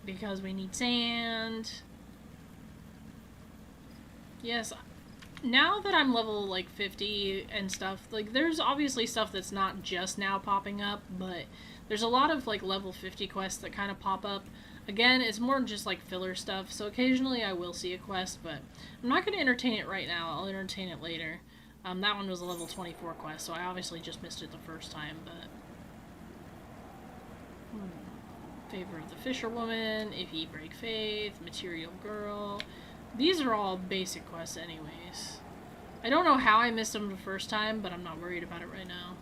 Because we need sand. Yes, now that I'm level, like, 50 and stuff, like, there's obviously stuff that's not just now popping up, but there's a lot of, like, level 50 quests that kind of pop up. Again, it's more just, like, filler stuff, so occasionally I will see a quest, but I'm not going to entertain it right now. I'll entertain it later. That one was a level 24 quest, so I obviously just missed it the first time, but... Favor of the Fisherwoman, If Ye Break Faith, Material Girl... These are all basic quests anyways. I don't know how I missed them the first time, but I'm not worried about it right now.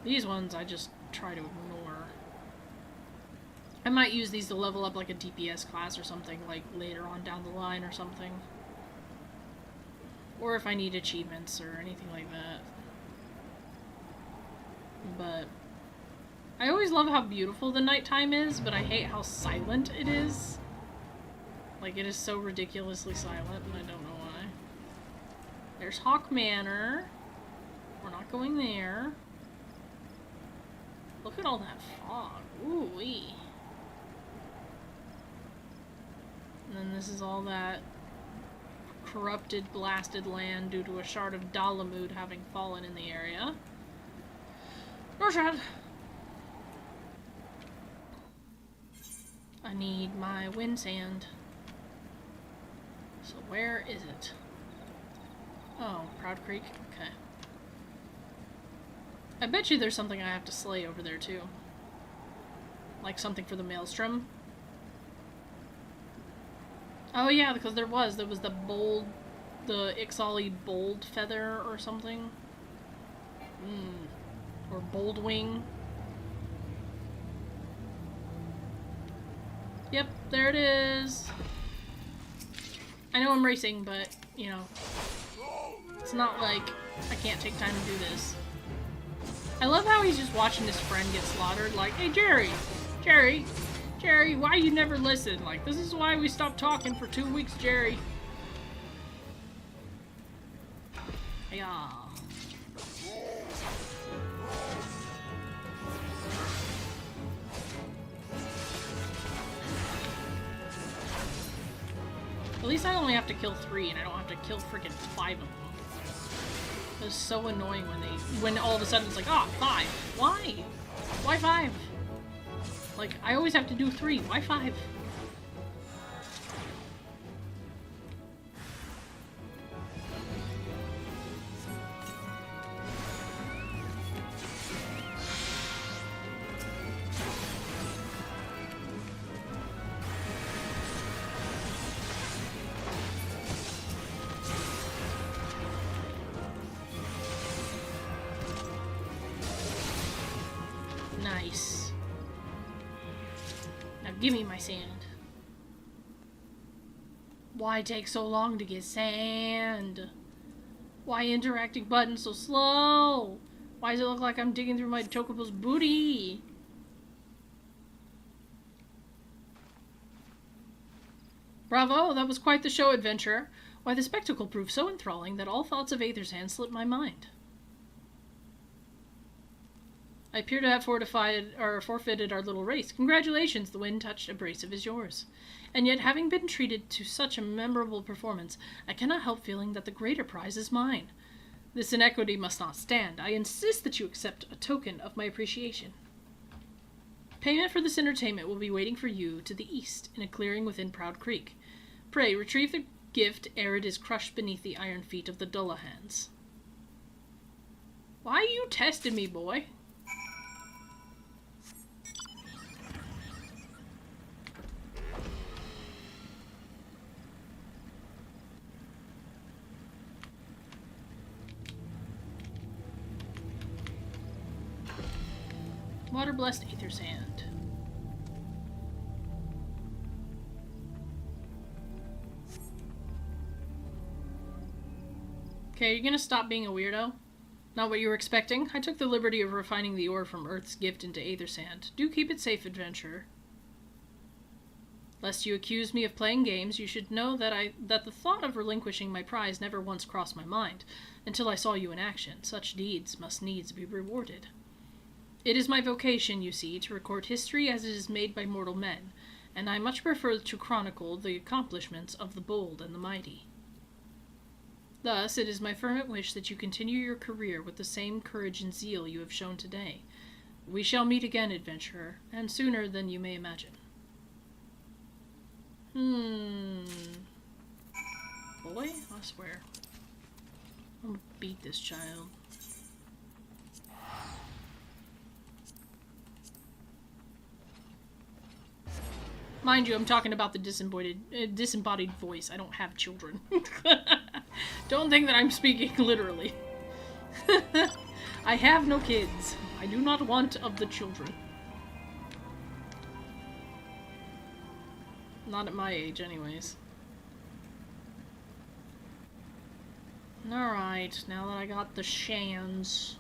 These ones I just try to ignore. I might use these to level up like a DPS class or something, like later on down the line or something. Or if I need achievements or anything like that. But I always love how beautiful the nighttime is, but I hate how silent it is. Like, it is so ridiculously silent, and I don't know why. There's Hawk Manor. We're not going there. Look at all that fog. Ooh-wee. And then this is all that corrupted, blasted land due to a shard of Dalamud having fallen in the area. Norshad! I need my wind sand. So where is it? Oh, Proud Creek? Okay. I bet you there's something I have to slay over there too. Like something for the Maelstrom. Oh yeah, because there was the XIV bold feather or something. Or bold wing. Yep, there it is. I know I'm racing, but, you know, it's not like I can't take time to do this. I love how he's just watching his friend get slaughtered, like, hey Jerry, why you never listen? Like, this is why we stopped talking for 2 weeks, Jerry. Yeah. At least I only have to kill 3 and I don't have to kill freaking 5 of them. It's so annoying when all of a sudden it's like, ah, 5. Why? Why 5? Like, I always have to do 3. Why 5? Nice. Now give me my sand. Why take so long to get sand? Why interacting button so slow? Why does it look like I'm digging through my Chocobo's booty? Bravo, that was quite the show, adventurer. Why, the spectacle proved so enthralling that all thoughts of Aether's Hand slipped my mind. I appear to have forfeited our little race. Congratulations, the wind-touched abrasive is yours. And yet, having been treated to such a memorable performance, I cannot help feeling that the greater prize is mine. This inequity must not stand. I insist that you accept a token of my appreciation. Payment for this entertainment will be waiting for you to the east, in a clearing within Proud Creek. Pray, retrieve the gift ere it is crushed beneath the iron feet of the Dullahans. Why are you testing me, boy? Water-blessed Aether's Hand. Okay, you're gonna stop being a weirdo? Not what you were expecting? I took the liberty of refining the ore from Earth's gift into Aether's Hand. Do keep it safe, adventurer. Lest you accuse me of playing games, you should know that the thought of relinquishing my prize never once crossed my mind, until I saw you in action. Such deeds must needs be rewarded. It is my vocation, you see, to record history as it is made by mortal men, and I much prefer to chronicle the accomplishments of the bold and the mighty. Thus, it is my fervent wish that you continue your career with the same courage and zeal you have shown today. We shall meet again, adventurer, and sooner than you may imagine. Boy, I swear. I'm gonna beat this child. Mind you, I'm talking about the disembodied voice. I don't have children. Don't think that I'm speaking literally. I have no kids. I do not want of the children. Not at my age, anyways. Alright, now that I got the Shans.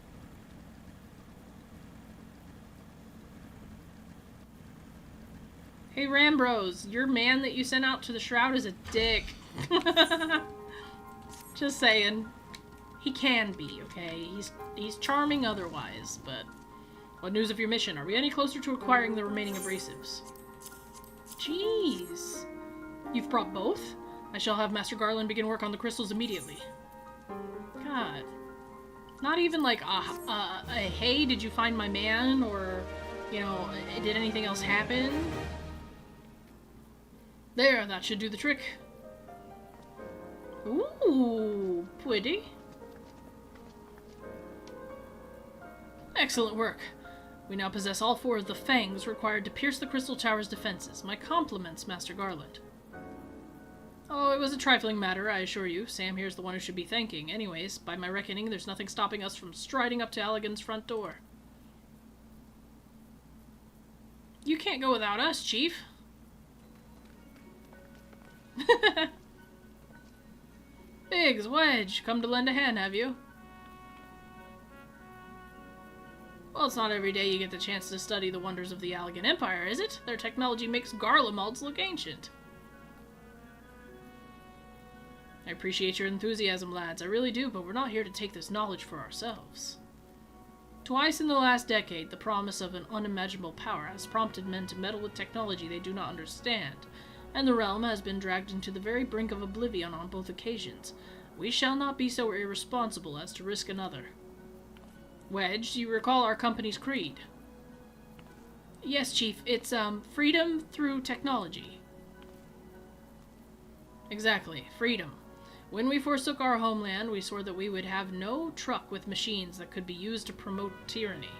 Hey Rambros, your man that you sent out to the Shroud is a dick. Just saying. He can be, okay? He's charming otherwise, but... What news of your mission? Are we any closer to acquiring the remaining abrasives? Jeez. You've brought both? I shall have Master Garland begin work on the crystals immediately. God. Not even like a hey, did you find my man? Or, you know, did anything else happen? There, that should do the trick. Ooh, pretty. Excellent work. We now possess all 4 of the fangs required to pierce the Crystal Tower's defenses. My compliments, Master Garland. Oh, it was a trifling matter, I assure you. Sam here's the one who should be thanking. Anyways, by my reckoning, there's nothing stopping us from striding up to Allegan's front door. You can't go without us, Chief. Biggs, Wedge, come to lend a hand, have you? Well, it's not every day you get the chance to study the wonders of the Allegan Empire, is it? Their technology makes Garlemald's look ancient. I appreciate your enthusiasm, lads. I really do, but we're not here to take this knowledge for ourselves. Twice in the last decade, the promise of an unimaginable power has prompted men to meddle with technology they do not understand, and the realm has been dragged into the very brink of oblivion on both occasions. We shall not be so irresponsible as to risk another. Wedge, do you recall our company's creed? Yes, Chief. It's, freedom through technology. Exactly. Freedom. When we forsook our homeland, we swore that we would have no truck with machines that could be used to promote tyranny.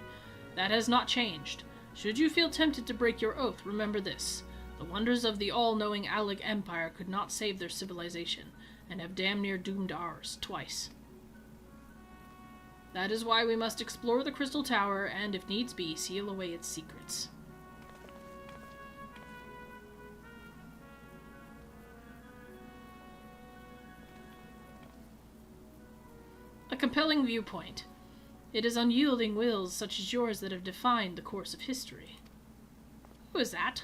That has not changed. Should you feel tempted to break your oath, remember this. The wonders of the all-knowing Alleg Empire could not save their civilization, and have damn near doomed ours twice. That is why we must explore the Crystal Tower and, if needs be, seal away its secrets. A compelling viewpoint. It is unyielding wills such as yours that have defined the course of history. Who is that?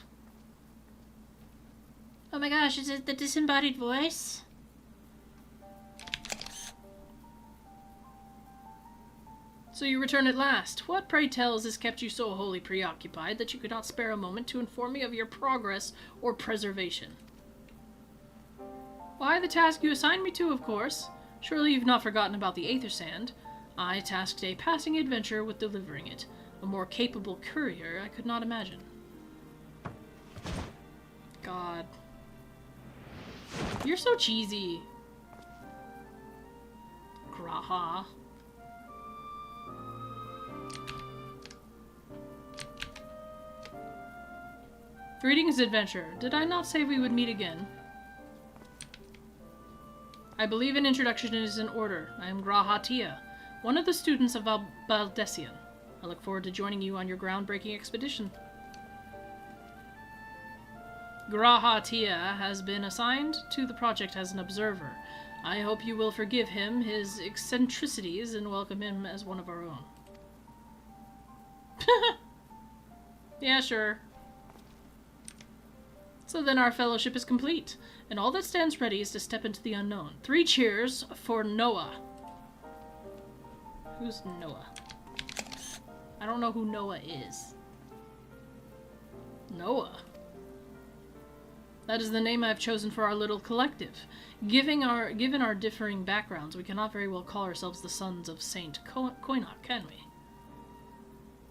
Oh my gosh, is it the disembodied voice? So you return at last. What, pray tell, has kept you so wholly preoccupied that you could not spare a moment to inform me of your progress or preservation? Why, the task you assigned me to, of course. Surely you've not forgotten about the Aether Sand. I tasked a passing adventure with delivering it. A more capable courier I could not imagine. God. You're so cheesy. Graha. Greetings, adventurer. Did I not say we would meet again? I believe an introduction is in order. I am Graha Tia, one of the students of Baldessian. I look forward to joining you on your groundbreaking expedition. Graha Tia has been assigned to the project as an observer. I hope you will forgive him his eccentricities and welcome him as one of our own. Yeah, sure. So then our fellowship is complete, and all that stands ready is to step into the unknown. 3 cheers for Noah. Who's Noah? I don't know who Noah is. Noah? That is the name I've chosen for our little collective. Given our differing backgrounds, we cannot very well call ourselves the sons of Saint Koinok, can we?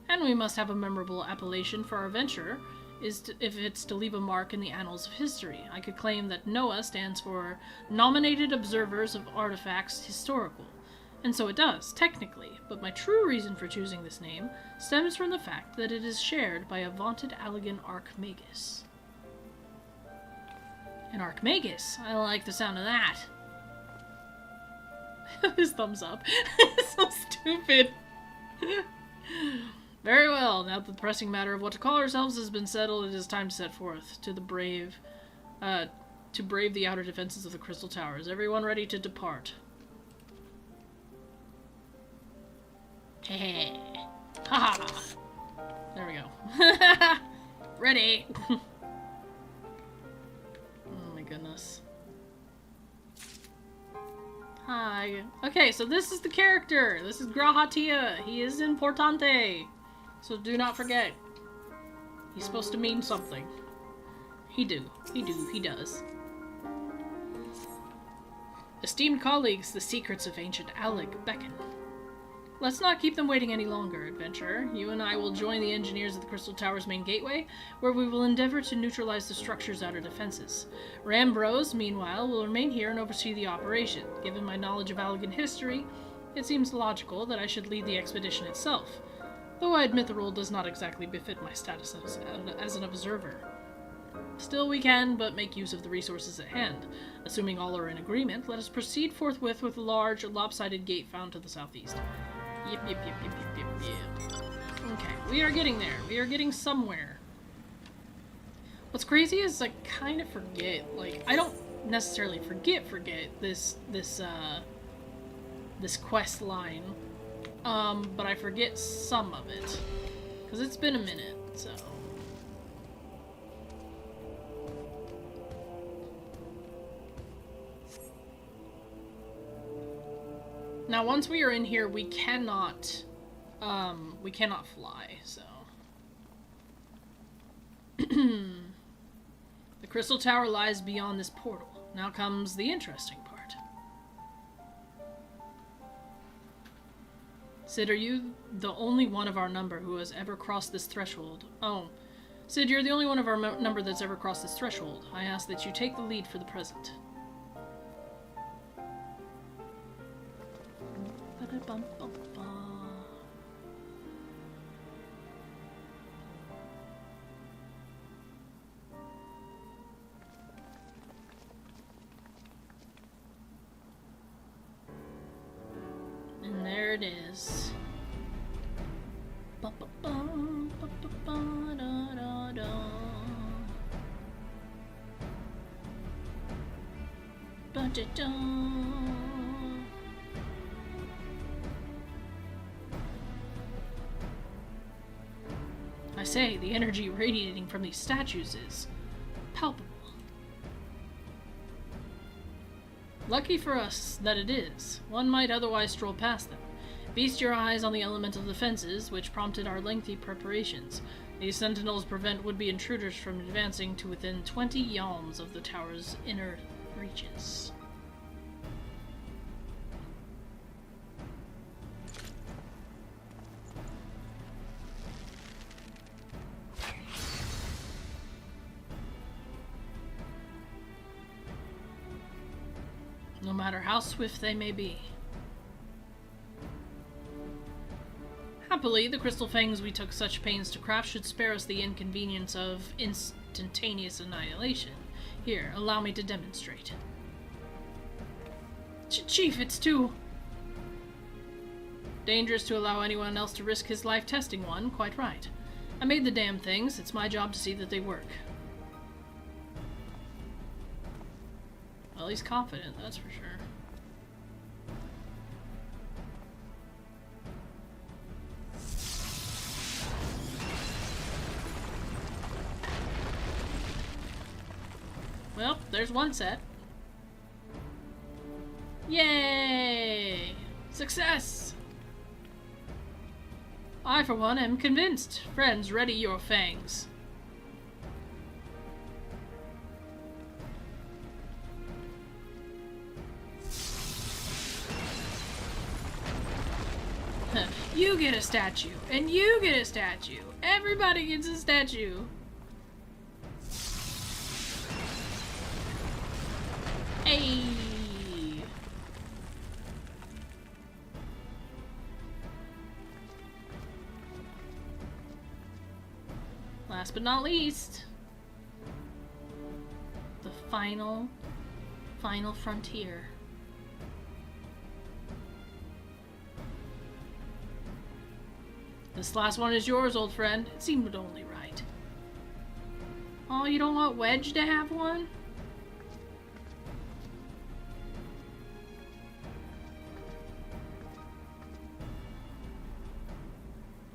And we must have a memorable appellation for our venture, if it's to leave a mark in the annals of history. I could claim that NOAA stands for Nominated Observers of Artifacts Historical, and so it does, technically, but my true reason for choosing this name stems from the fact that it is shared by a vaunted Allegan Archmagus. An Archmagus? I like the sound of that. His thumbs up. It's so stupid. Very well, now that the pressing matter of what to call ourselves has been settled, it is time to set forth to brave the outer defenses of the Crystal Tower. Is everyone ready to depart? Hey, ha ha! There we go. Ready! Oh my goodness. Hi. Okay, so this is the character. This is Grahatia. He is importante. So do not forget. He's supposed to mean something. He does. Esteemed colleagues, the secrets of ancient Alec beckon. Let's not keep them waiting any longer, adventurer. You and I will join the engineers at the Crystal Tower's main gateway, where we will endeavor to neutralize the structure's outer defenses. Rambros, meanwhile, will remain here and oversee the operation. Given my knowledge of Allegan history, it seems logical that I should lead the expedition itself, though I admit the role does not exactly befit my status as an observer. Still, we can but make use of the resources at hand. Assuming all are in agreement, let us proceed forthwith with the large, lopsided gate found to the southeast. Yep. Okay, we are getting there. We are getting somewhere. What's crazy is I kind of forget, like, I don't necessarily forget this quest line, but I forget some of it, because it's been a minute, so... Now, once we are in here, we cannot fly, so... The Crystal Tower lies beyond this portal. Now comes the interesting part. Sid, are you the only one of our number who has ever crossed this threshold? Oh. Sid, you're the only one of our number that's ever crossed this threshold. I ask that you take the lead for the present. And there it is. I say, the energy radiating from these statues is palpable. Lucky for us that it is. One might otherwise stroll past them. Feast your eyes on the elemental defenses, which prompted our lengthy preparations. These sentinels prevent would-be intruders from advancing to within 20 yalms of the tower's inner reaches. No matter how swift they may be. Happily, the crystal fangs we took such pains to craft should spare us the inconvenience of instantaneous annihilation. Here, allow me to demonstrate. Chief, it's too dangerous to allow anyone else to risk his life testing one. Quite right. I made the damn things. It's my job to see that they work. Well, he's confident, that's for sure. Well, there's one set. Yay! Success! I, for one, am convinced. Friends, ready your fangs. You get a statue, and you get a statue. Everybody gets a statue. Hey. Last but not least, the final frontier. This last one is yours, old friend. It seemed only right. Oh, you don't want Wedge to have one?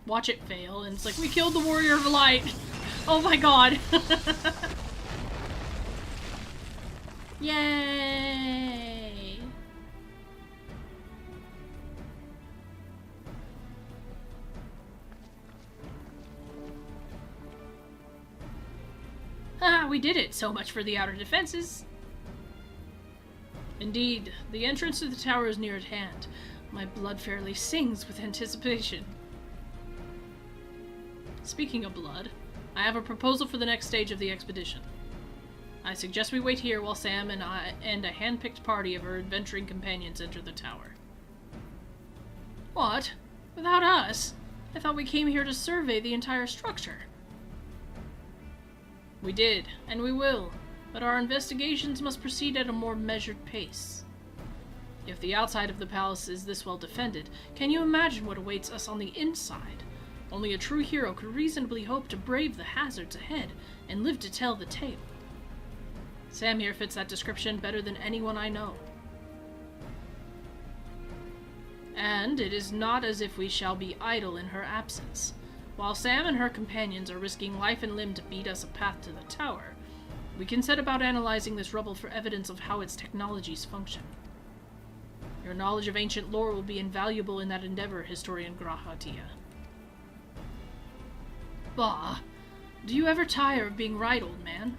Watch it fail, and it's like, we killed the Warrior of Light! Oh my god! Yay! Ah, we did it! So much for the outer defenses! Indeed, the entrance to the tower is near at hand. My blood fairly sings with anticipation. Speaking of blood, I have a proposal for the next stage of the expedition. I suggest we wait here while Sam and I and a hand-picked party of our adventuring companions enter the tower. What? Without us? I thought we came here to survey the entire structure. We did, and we will, but our investigations must proceed at a more measured pace. If the outside of the palace is this well defended, can you imagine what awaits us on the inside? Only a true hero could reasonably hope to brave the hazards ahead and live to tell the tale. Sam here fits that description better than anyone I know. And it is not as if we shall be idle in her absence. While Sam and her companions are risking life and limb to beat us a path to the tower, we can set about analyzing this rubble for evidence of how its technologies function. Your knowledge of ancient lore will be invaluable in that endeavor, Historian Grahatia. Bah! Do you ever tire of being right, old man?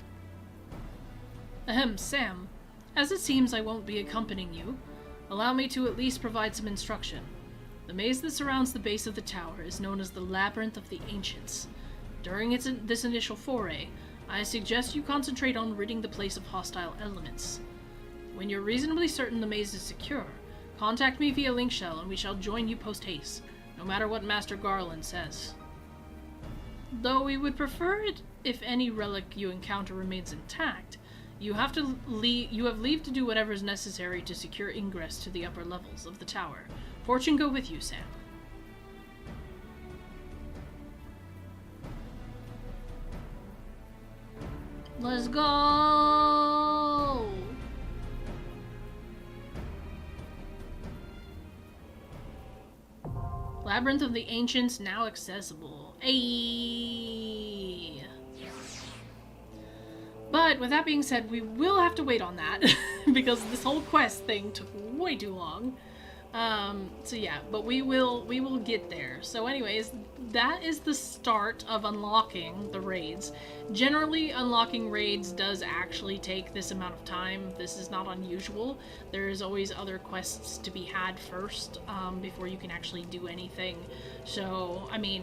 Ahem, Sam. As it seems I won't be accompanying you, allow me to at least provide some instruction. The maze that surrounds the base of the tower is known as the Labyrinth of the Ancients. During this initial foray, I suggest you concentrate on ridding the place of hostile elements. When you're reasonably certain the maze is secure, contact me via link shell and we shall join you post-haste, no matter what Master Garland says. Though we would prefer it if any relic you encounter remains intact, you have leave to do whatever is necessary to secure ingress to the upper levels of the tower. Fortune go with you, Sam. Let's go! Labyrinth of the Ancients now accessible. Ayy! But with that being said, we will have to wait on that because this whole quest thing took way too long. So yeah, but we will get there. So anyways, that is the start of unlocking the raids. Generally, unlocking raids does actually take this amount of time. This is not unusual. There's always other quests to be had first, before you can actually do anything. So, I mean,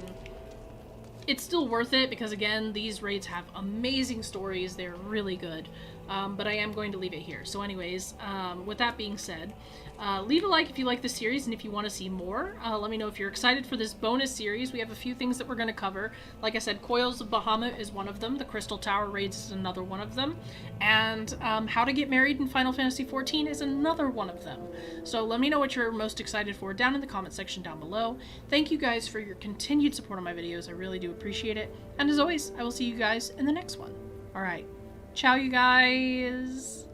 it's still worth it because, again, these raids have amazing stories. They're really good. But I am going to leave it here. So anyways, with that being said, leave a like if you like this series and if you want to see more. Let me know if you're excited for this bonus series. We have a few things that we're going to cover. Like I said, Coils of Bahamut is one of them. The Crystal Tower raids is another one of them. And How to Get Married in Final Fantasy XIV is another one of them. So let me know what you're most excited for down in the comment section down below. Thank you guys for your continued support on my videos. I really do appreciate it. And as always, I will see you guys in the next one. Alright. Ciao, you guys!